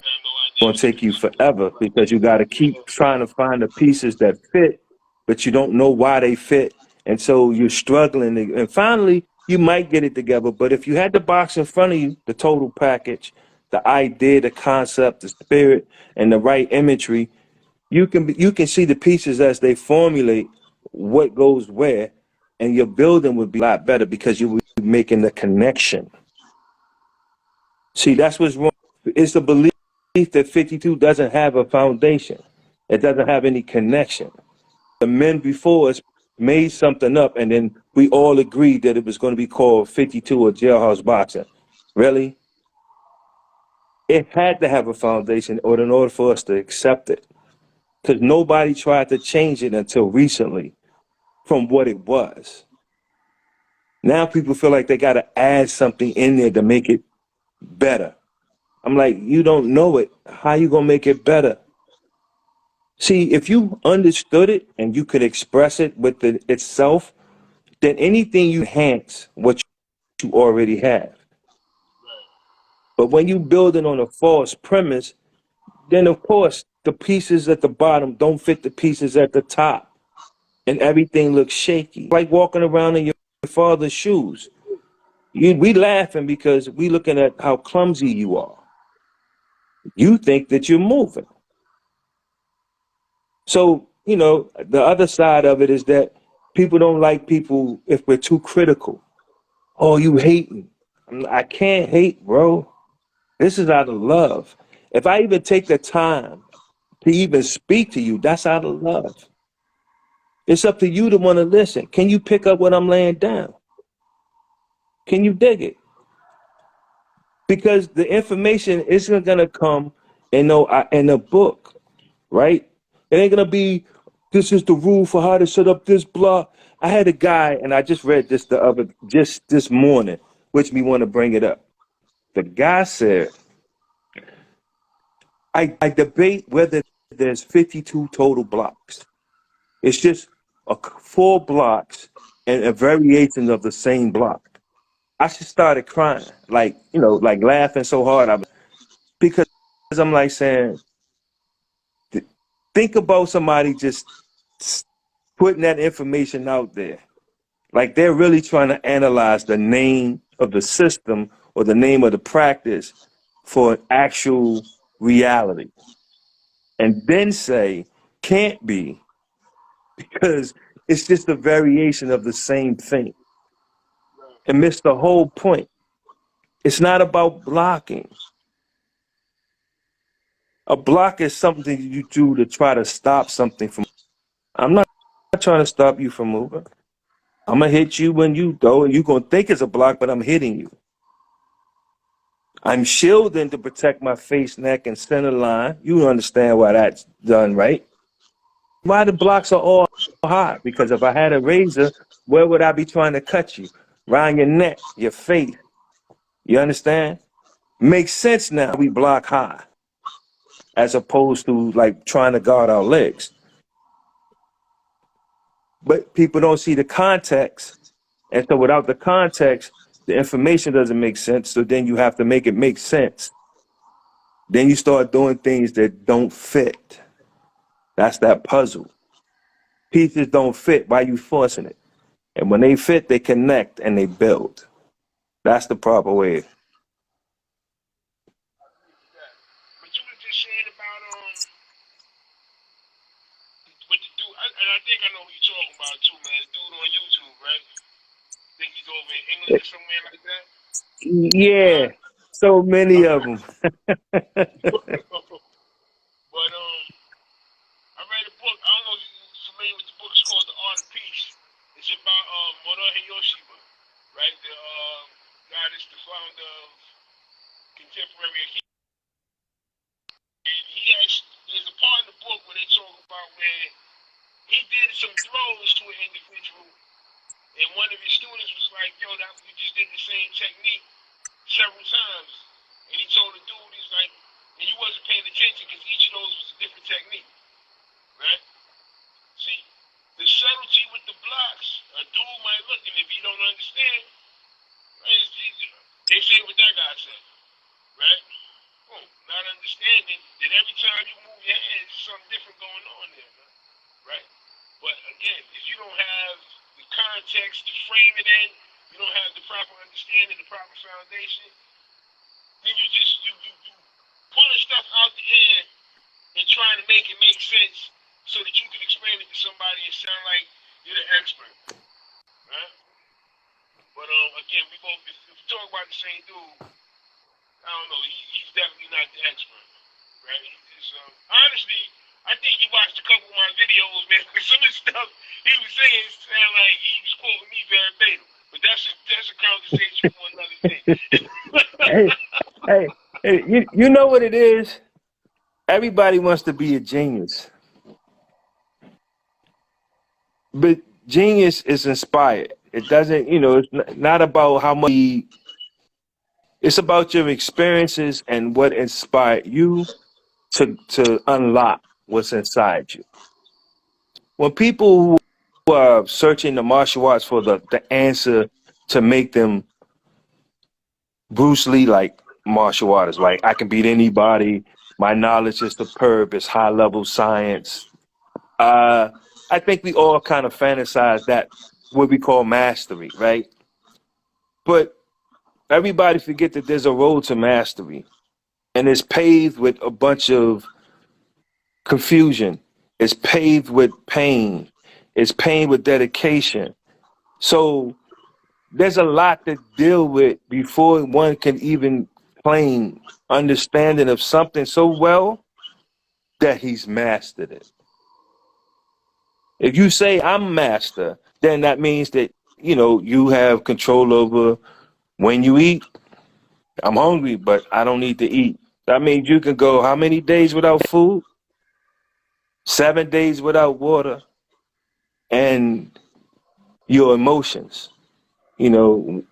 going to take you forever because you got to keep trying to find the pieces that fit, but you don't know why they fit. And so you're struggling. And finally, you might get it together. But if you had the box in front of you, the total package, the idea, the concept, the spirit, and the right imagery, you can see the pieces as they formulate what goes where, and your building would be a lot better because you would be making the connection. See, that's what's wrong. It's the belief that 52 doesn't have a foundation. It doesn't have any connection. The men before us made something up, and then we all agreed that it was going to be called 52 or jailhouse boxing. Really? It had to have a foundation in order for us to accept it. Because nobody tried to change it until recently from what it was. Now people feel like they got to add something in there to make it better. I'm like, you don't know it. How you going to make it better? See, if you understood it and you could express it with itself, then anything you enhance what you already have. But when you build it on a false premise, then of course the pieces at the bottom don't fit the pieces at the top. And everything looks shaky. Like walking around in your father's shoes. We laughing because we looking at how clumsy you are. You think that you're moving. So, the other side of it is that people don't like people if we're too critical. Oh, you hating. I can't hate, bro. This is out of love. If I even take the time to even speak to you, that's out of love. It's up to you to want to listen. Can you pick up what I'm laying down? Can you dig it? Because the information isn't going to come in a book, right? It ain't going to be, this is the rule for how to set up this block. I had a guy, and I just read this just this morning, which me want to bring it up. The guy said, I debate whether there's 52 total blocks. It's just 4 blocks and a variation of the same block. I just started crying, like laughing so hard. Because I'm like saying, think about somebody just putting that information out there. Like they're really trying to analyze the name of the system or the name of the practice for an actual reality. And then say, can't be, because it's just a variation of the same thing. And miss the whole point. It's not about blocking. A block is something you do to try to stop something from. I'm not trying to stop you from moving. I'm going to hit you when you go, and you're going to think it's a block, but I'm hitting you. I'm shielding to protect my face, neck, and center line. You understand why that's done, right? Why the blocks are all hot? Because if I had a razor, where would I be trying to cut you? Around your neck, your face. You understand? Makes sense now we block high, as opposed to like trying to guard our legs. But people don't see the context. And so without the context, the information doesn't make sense. So then you have to make it make sense. Then you start doing things that don't fit. That's that puzzle. Pieces don't fit. Why are you forcing it? And when they fit, they connect and they build. That's the proper way. But you were just saying about what the dude, and I think I know who you're talking about too, man. The dude on YouTube, right? I think he's over in England or somewhere like that. Yeah, so many of them. But I read a book. I don't know if you're familiar with the book. It's called The Art of Peace. It's about Morohe Yoshiba, right? The guy that's the founder of Contemporary Akiba. And there's a part in the book where they talk about where he did some throws to an individual, and one of his students was like, yo, you just did the same technique several times. And he told the dude, he's like, and you wasn't paying attention because each of those was a different technique, right? See, the subtlety with the blocks, a dude might look, and if you don't understand, they say what that guy said, right? Not understanding that every time you move your hands, there's something different going on there, man. Right? But again, if you don't have the context to frame it in, you don't have the proper understanding, the proper foundation, then you pulling stuff out the air and trying to make it make sense so that you can explain it to somebody and sound like you're the expert. Right? But again, if we talk about the same dude, I don't know, he's definitely not the expert. Right? Honestly, I think he watched a couple of my videos, man, because some of the stuff he was saying sound like he was quoting me verbatim. But that's a conversation for another day. hey, you know what it is? Everybody wants to be a genius. But genius is inspired. It doesn't, it's not about how much. It's about your experiences and what inspired you to unlock what's inside you. When people who are searching the martial arts for the answer to make them Bruce Lee like martial artists, like I can beat anybody, my knowledge is superb, it's high level science. I think we all kind of fantasize that what we call mastery, right? But everybody forget that there's a road to mastery, and it's paved with a bunch of confusion. It's paved with pain. It's paved with dedication. So there's a lot to deal with before one can even claim understanding of something so well that he's mastered it. If you say I'm master, then that means that, you have control over when you eat. I'm hungry, but I don't need to eat. That means you can go how many days without food? 7 days without water, and your emotions. You know,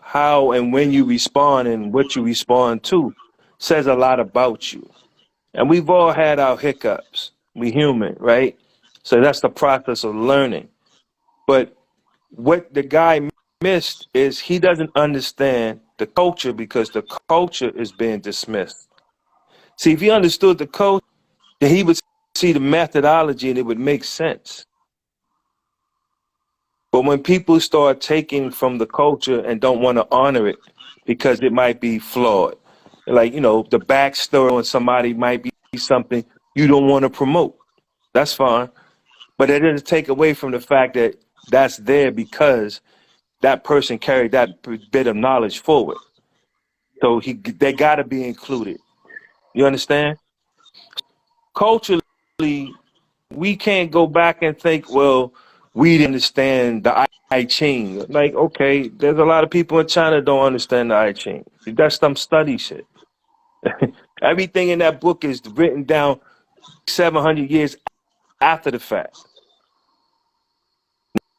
how and when you respond and what you respond to says a lot about you. And we've all had our hiccups. We human, right? So that's the process of learning. But what the guy missed is he doesn't understand the culture because the culture is being dismissed. See, if he understood the culture, then he would see the methodology and it would make sense. But when people start taking from the culture and don't want to honor it because it might be flawed, like, the backstory on somebody might be something you don't want to promote. That's fine. But it doesn't take away from the fact that that's there because that person carried that bit of knowledge forward. So they got to be included. You understand? Culturally, we can't go back and think, well, we didn't understand the I Ching. Like, okay, there's a lot of people in China don't understand the I Ching. That's some study shit. Everything in that book is written down 700 years after the fact.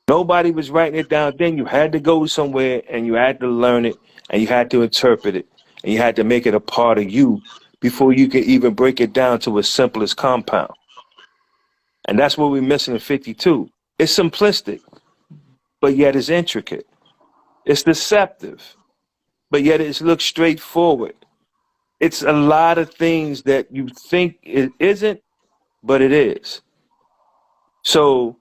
Nobody was writing it down then. You had to go somewhere and you had to learn it and you had to interpret it and you had to make it a part of you before you could even break it down to its simplest compound. And that's what we're missing in 52. It's simplistic, but yet it's intricate. It's deceptive, but yet it looks straightforward. It's a lot of things that you think it isn't, but it is. So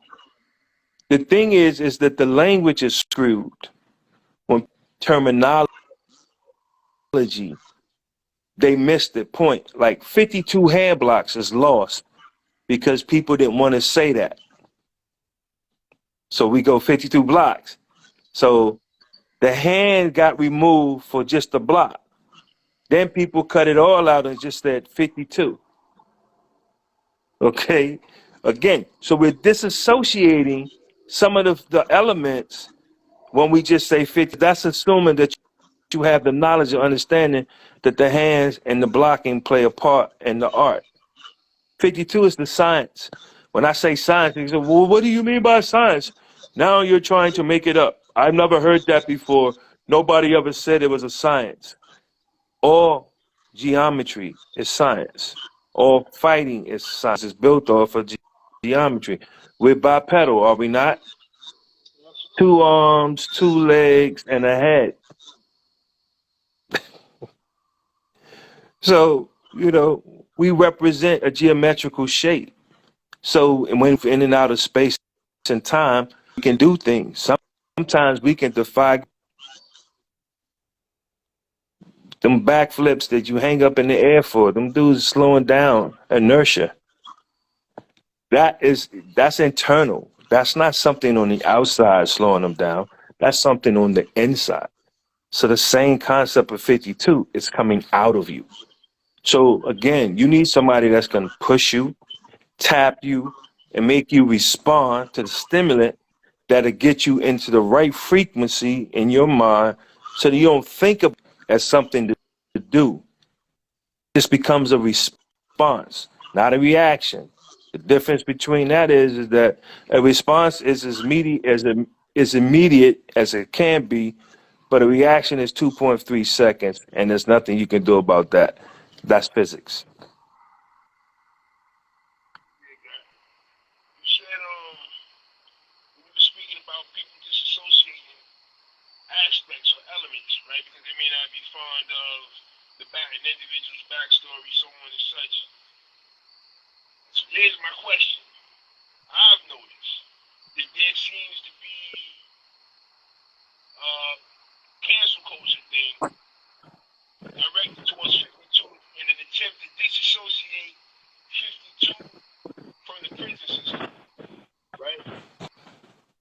the thing is that the language is screwed when terminology, they missed the point. Like 52 hand blocks is lost because people didn't want to say that. So we go 52 blocks. So the hand got removed for just a block. Then people cut it all out and just said 52. Okay? Again, so we're disassociating some of the elements when we just say 50. That's assuming that you have the knowledge and understanding that the hands and the blocking play a part in the art. 52 is the science. When I say science, you say, well, what do you mean by science? Now you're trying to make it up. I've never heard that before. Nobody ever said it was a science. All geometry is science. All fighting is science. It's built off of geometry. We're bipedal, are we not? 2 arms, 2 legs, and a head. So, we represent a geometrical shape. So when we're in and out of space and time, we can do things. Sometimes we can defy them backflips that you hang up in the air for. Them dudes slowing down inertia. That's internal. That's not something on the outside slowing them down. That's something on the inside. So the same concept of 52 is coming out of you. So again, you need somebody that's going to push you, tap you, and make you respond to the stimulant that'll get you into the right frequency in your mind so that you don't think of it as something to do. This becomes a response, not a reaction. The difference between that is that a response is as immediate as it can be, but a reaction is 2.3 seconds, and there's nothing you can do about that. That's physics. You said when you were speaking about people disassociating aspects or elements, right? Because they may not be fond of an individual's backstory, so on and such. So here's my question. I've noticed that there seems to be cancel culture thing directed towards 52 in an attempt to disassociate 52 from the prison system, right?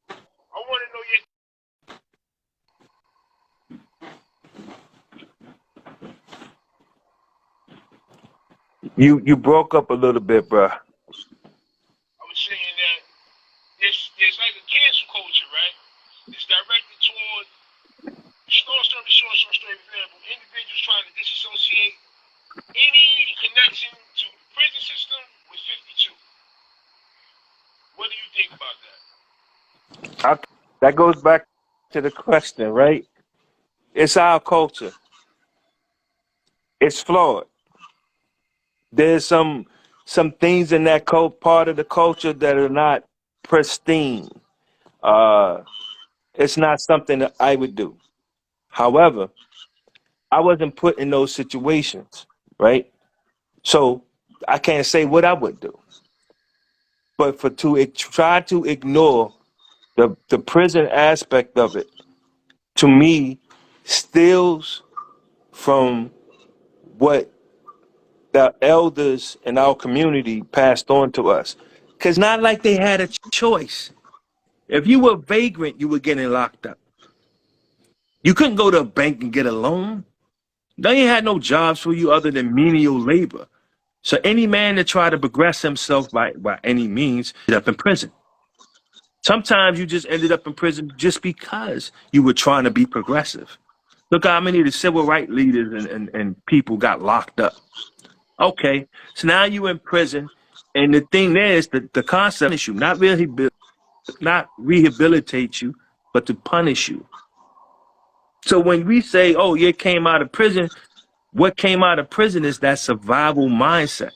I want to know your. You broke up a little bit, bro. I was saying that there's like a cancel culture, right? It's directed toward short story, example, individuals trying to disassociate any connection to the prison system with 52. What do you think about that? That goes back to the question, right? It's our culture. It's flawed. There's some things in that part of the culture that are not pristine. It's not something that I would do. However, I wasn't put in those situations, right? So I can't say what I would do. But try to ignore the prison aspect of it, to me, steals from what the elders in our community passed on to us. Because not like they had a choice. If you were vagrant, you were getting locked up. You couldn't go to a bank and get a loan. They ain't had no jobs for you other than menial labor. So any man that tried to progress himself by any means ended up in prison. Sometimes you just ended up in prison just because you were trying to be progressive. Look how many of the civil rights leaders and people got locked up. Okay, so now you're in prison, and the thing there is that the concept is you, not rehabilitate you, but to punish you. So when we say, oh, you came out of prison, what came out of prison is that survival mindset.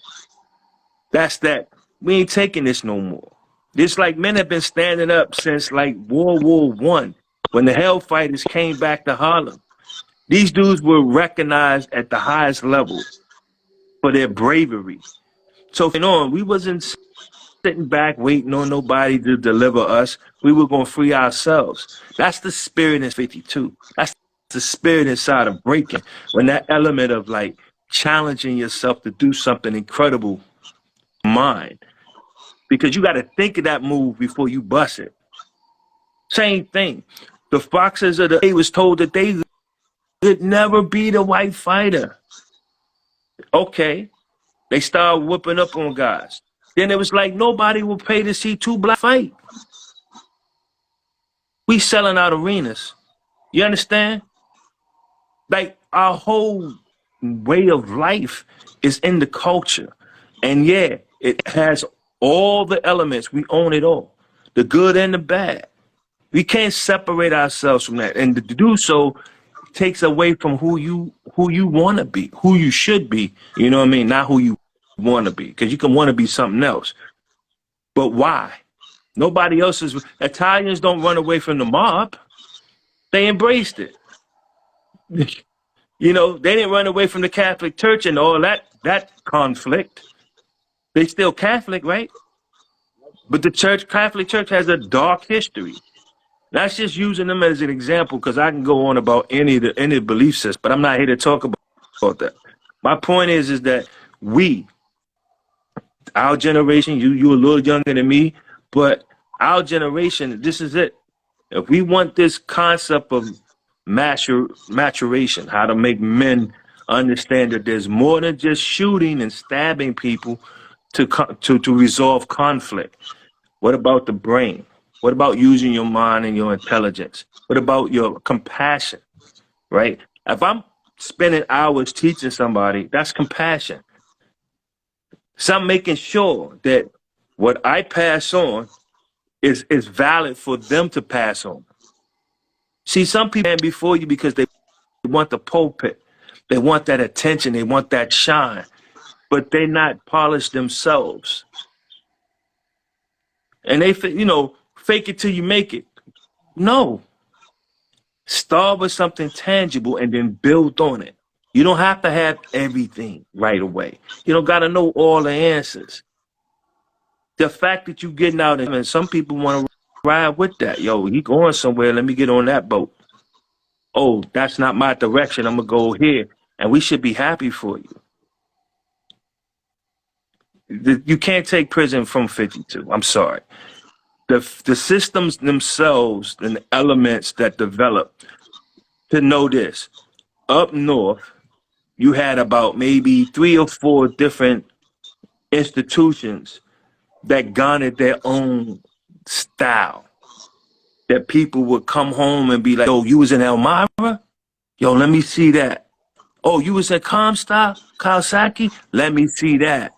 That's that we ain't taking this no more. It's like men have been standing up since like World War I, when the Hellfighters came back to Harlem. These dudes were recognized at the highest level for their bravery. So we wasn't sitting back waiting on nobody to deliver us. We were going to free ourselves. That's the spirit in 52. That's the spirit inside of breaking, when that element of like challenging yourself to do something incredible mind, because you got to think of that move before you bust it. Same thing. The Foxes of the day was told that they could never beat a white fighter. Okay, they started whooping up on guys. Then it was like nobody will pay to see two black fight. We selling out arenas. You understand? Like our whole way of life is in the culture. And yeah, it has all the elements. We own it all, the good and the bad. We can't separate ourselves from that. And to do so takes away from who you want to be, who you should be. You know what I mean? Not who you want to be, because you can want to be something else. But why? Nobody else is. Italians don't run away from the mob. They embraced it. You know, they didn't run away from the Catholic Church and all that conflict. They still Catholic, right? But the Catholic Church has a dark history. That's just using them as an example, because I can go on about any belief system, but I'm not here to talk about that. My point is that our generation, you're a little younger than me, but our generation, this is it. If we want this concept of maturation, how to make men understand that there's more than just shooting and stabbing people to resolve conflict. What about the brain? What about using your mind and your intelligence? What about your compassion, right? If I'm spending hours teaching somebody, that's compassion. So I'm making sure that what I pass on is valid for them to pass on. See, some people stand before you because they want the pulpit. They want that attention. They want that shine. But they're not polished themselves. And they, fake it till you make it. No. Start with something tangible and then build on it. You don't have to have everything right away. You don't got to know all the answers. The fact that you're getting out, and some people want to ride with that. Yo, he going somewhere. Let me get on that boat. oh, that's not my direction. I'm gonna go here, and we should be happy for you. You can't take prison from 52. I'm sorry. The systems themselves and the elements that develop to know this. Up north, you had about maybe 3 or 4 different institutions that garnered their own style. That people would come home and be like, yo, you was in Elmira? Yo, let me see that. Oh, you was at Comstock, Kawasaki? Let me see that.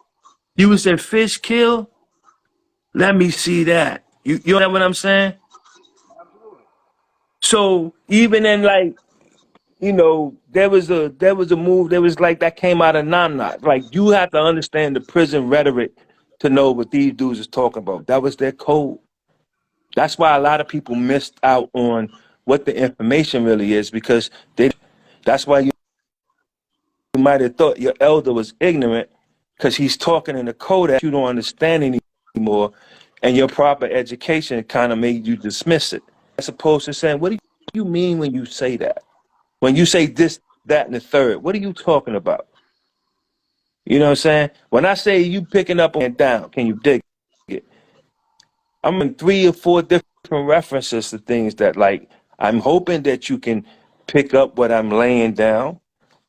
You was in Fishkill? Let me see that. You know what I'm saying? So even in like, there was a move, there was like that came out of Namnot. Like you have to understand the prison rhetoric to know what these dudes is talking about. That was their code. That's why a lot of people missed out on what the information really is because that's why you might have thought your elder was ignorant because he's talking in a code that you don't understand anymore, and your proper education kind of made you dismiss it. As opposed to saying, what do you mean when you say that? When you say this, that, and the third, what are you talking about? You know what I'm saying? When I say you picking up and down, can you dig it? I'm in 3 or 4 different references to things that, like, I'm hoping that you can pick up what I'm laying down,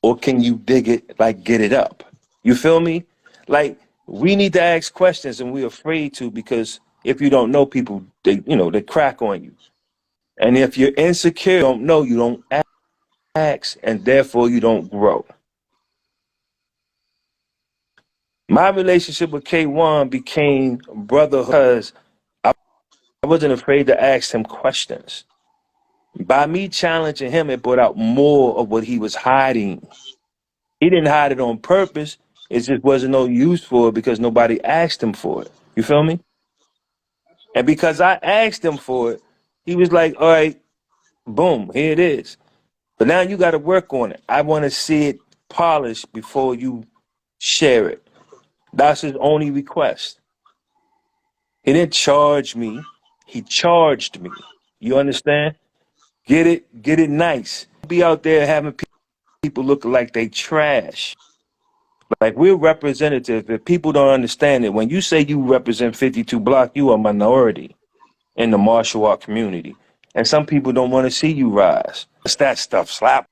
or can you dig it, like, get it up? You feel me? Like, we need to ask questions, and we're afraid to because if you don't know people, they crack on you. And if you're insecure, you don't know, you don't ask, and therefore you don't grow. My relationship with K1 became brotherhood because I wasn't afraid to ask him questions. By me challenging him, it brought out more of what he was hiding. He didn't hide it on purpose. It just wasn't no use for it because nobody asked him for it. You feel me? And because I asked him for it, he was like, all right, boom, here it is. But now you got to work on it. I want to see it polished before you share it. That's his only request. He didn't charge me. He charged me. You understand? Get it nice. Be out there having people look like they trash. Like we're representative. If people don't understand it, when you say you represent 52 Block, you are a minority in the martial art community. And some people don't want to see you rise. It's that stuff. Slap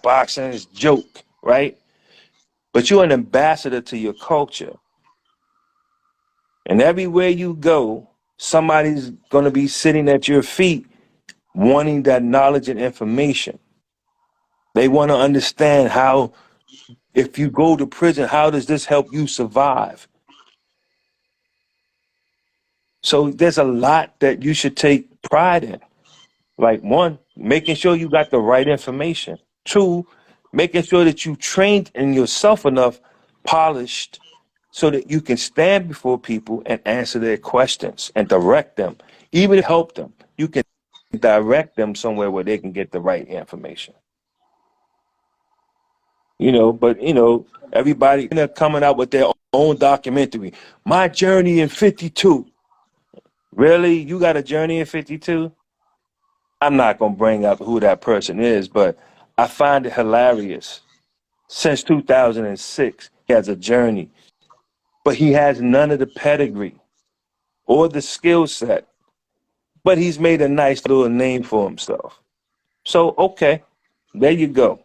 boxing is joke, right? But you're an ambassador to your culture. And everywhere you go, somebody's going to be sitting at your feet wanting that knowledge and information. They want to understand how, if you go to prison, how does this help you survive? So there's a lot that you should take pride in. Like one, making sure you got the right information. Two, making sure that you trained in yourself enough, polished, so that you can stand before people and answer their questions and direct them, even help them. You can direct them somewhere where they can get the right information. But everybody they're coming out with their own documentary. My journey in 52. Really? You got a journey in 52? I'm not gonna bring up who that person is, but I find it hilarious. Since 2006, he has a journey, but he has none of the pedigree or the skill set. But he's made a nice little name for himself. So okay, there you go.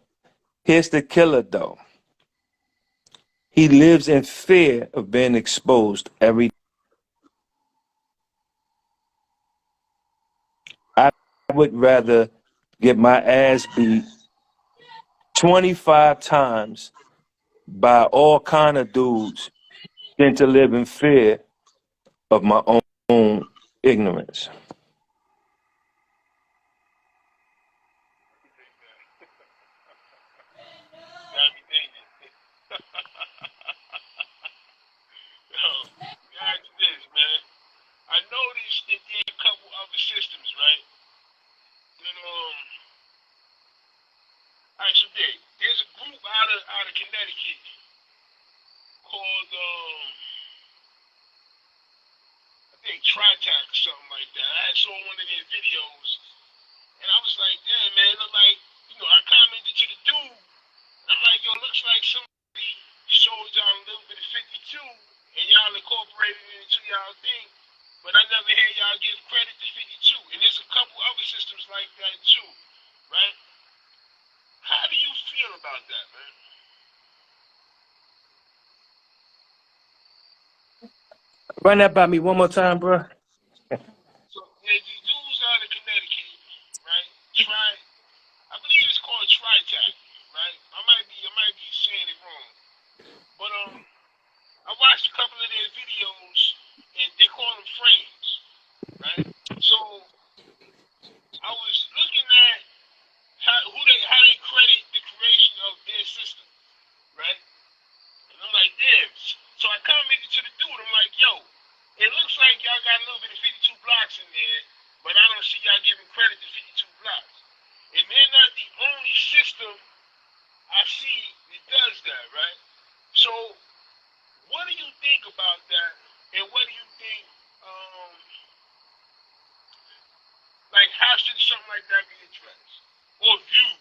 Here's the killer though. He lives in fear of being exposed every day. I would rather get my ass beat 25 times by all kind of dudes than to live in fear of my own ignorance. I noticed that there are a couple other systems, right? That actually there's a group out of Connecticut called I think Tritac or something like that. I saw one of their videos, And I was like, damn, man, it looked like, I commented to the dude. I'm like, yo, looks like somebody showed y'all a little bit of 52, and y'all incorporated it into y'all thing. But I never heard y'all give credit to 52. And there's a couple other systems like that too, right? How do you feel about that, man? Run that by me one more time, bro. So there's these dudes out of Connecticut, right? I believe it's called TriTac, right? I might be saying it wrong, but I watched a couple of their videos, and they call them frames, right? So I was looking at how they credit the creation of their system, right? And I'm like, damn. So I commented to the dude. I'm like, yo, it looks like y'all got a little bit of 52 blocks in there, but I don't see y'all giving credit to 52 blocks. And they're not the only system I see that does that, right? So what do you think about that? And what do you think, like, how should something like that be addressed? Or viewed,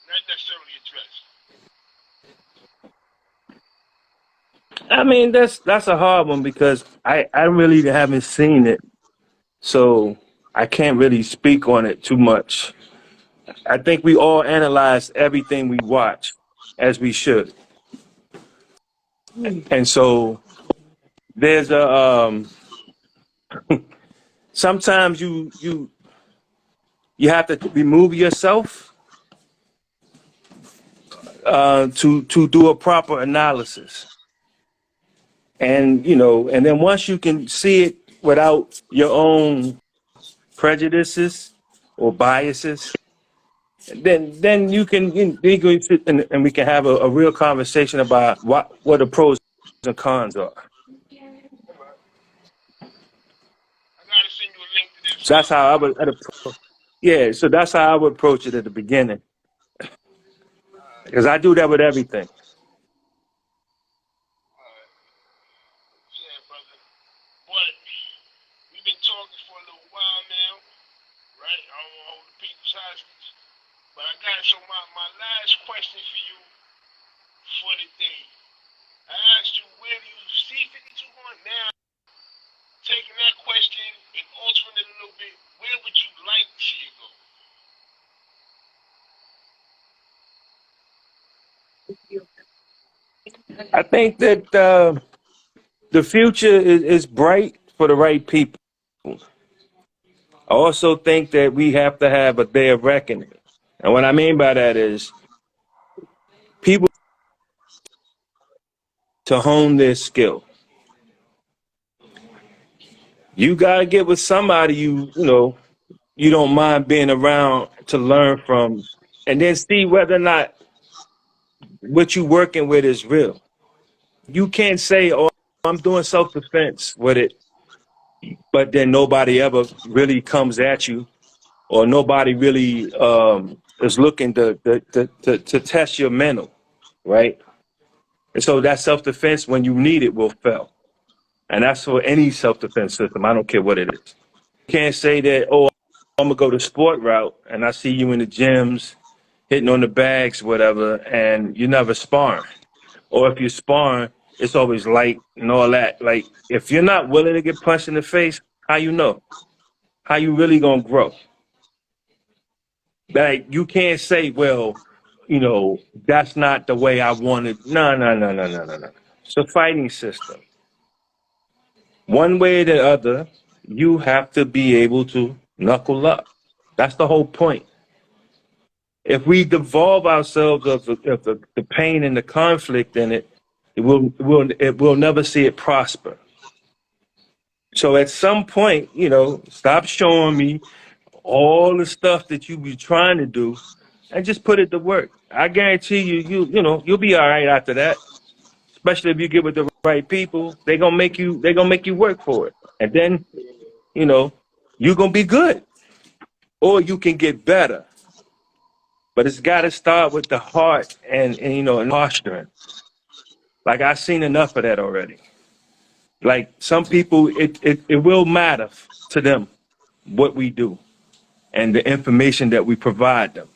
not necessarily addressed? I mean, that's a hard one because I really haven't seen it, so I can't really speak on it too much. I think we all analyze everything we watch as we should, and so there's a sometimes you have to remove yourself to do a proper analysis, and and then once you can see it without your own prejudices or biases, then you can sit and we can have a real conversation about what the pros and cons are. I gotta send you a link to this. So that's how I would, yeah. So that's how I would approach it at the beginning, because I do that with everything. Yeah, brother. But we've been talking for a little while now, right? I don't want to hold the people's hostage. But I got my last question for you for the day. I asked you, where do you see 52 going now? Taking that question and altering it a little bit, where would you like to see it go? I think that the future is bright for the right people. I also think that we have to have a day of reckoning. And what I mean by that is people to hone their skill. You got to get with somebody you don't mind being around to learn from, and then see whether or not what you're working with is real. You can't say, "Oh, I'm doing self-defense with it," but then nobody ever really comes at you, or nobody really is looking to test your mental, right? And so that self-defense, when you need it, will fail. And that's for any self-defense system. I don't care what it is. You can't say that, "Oh, I'm going to go the sport route," and I see you in the gyms hitting on the bags, whatever, and you never sparring. Or if you're sparring, it's always light and all that. Like, if you're not willing to get punched in the face, how you know? How you really going to grow? Like, you can't say, well, that's not the way I wanted. No, no, no, no, no, no, no. It's a fighting system. One way or the other, you have to be able to knuckle up. That's the whole point. If we devolve ourselves of the pain and the conflict in it, it will never see it prosper. So at some point, stop showing me all the stuff that you be trying to do, and just put it to work. I guarantee you'll be all right after that. Especially if you get with the right people, they're gonna make you work for it, and then you're gonna be good, or you can get better. But it's got to start with the heart and posturing. Like, I've seen enough of that already. Like, some people, it will matter to them what we do. and the information that we provide them.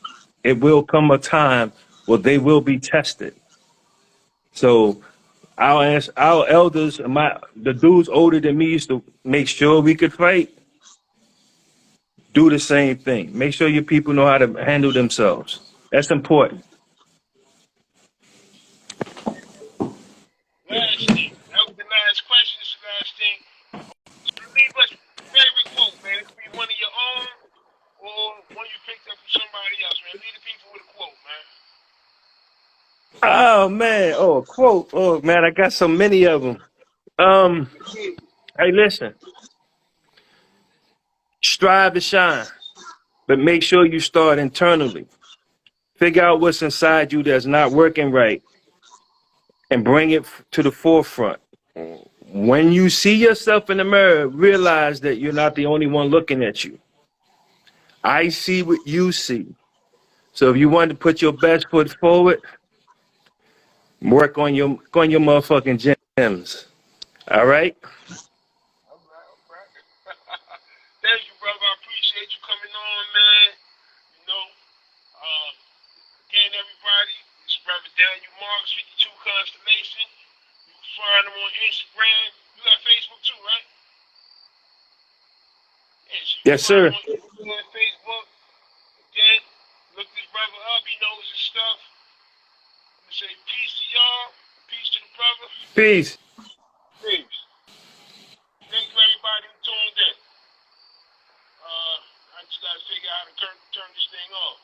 It will come a time where they will be tested. So our elders, the dudes older than me used to make sure we could fight. Do the same thing. Make sure your people know how to handle themselves. That's important. Last thing. That was the last question. This is the last thing. So leave us your favorite quote, man. It could be one of your own or one you picked up from somebody else, man. Leave the people with a quote, man. Oh man. Oh, quote. Oh man, I got so many of them. Hey, listen. Strive to shine, but make sure you start internally. Figure out what's inside you that's not working right and bring it to the forefront. When you see yourself in the mirror, realize that you're not the only one looking at you. I see what you see. So if you want to put your best foot forward, work on your motherfucking gems. All right? All right, all right. Thank you, brother. I appreciate you coming on, man. You know, again, everybody, it's Brother Daniel Marks, 52 Constellation. You can find him on Instagram. You got Facebook too, right? Yeah, so you can Yes, find him sir. on Instagram and Facebook. Again, look this brother up. He knows his stuff. I'm going to say peace to y'all. Peace to the brother. Peace. Peace. Thank you, everybody who tuned in. I just got to figure out how to turn this thing off.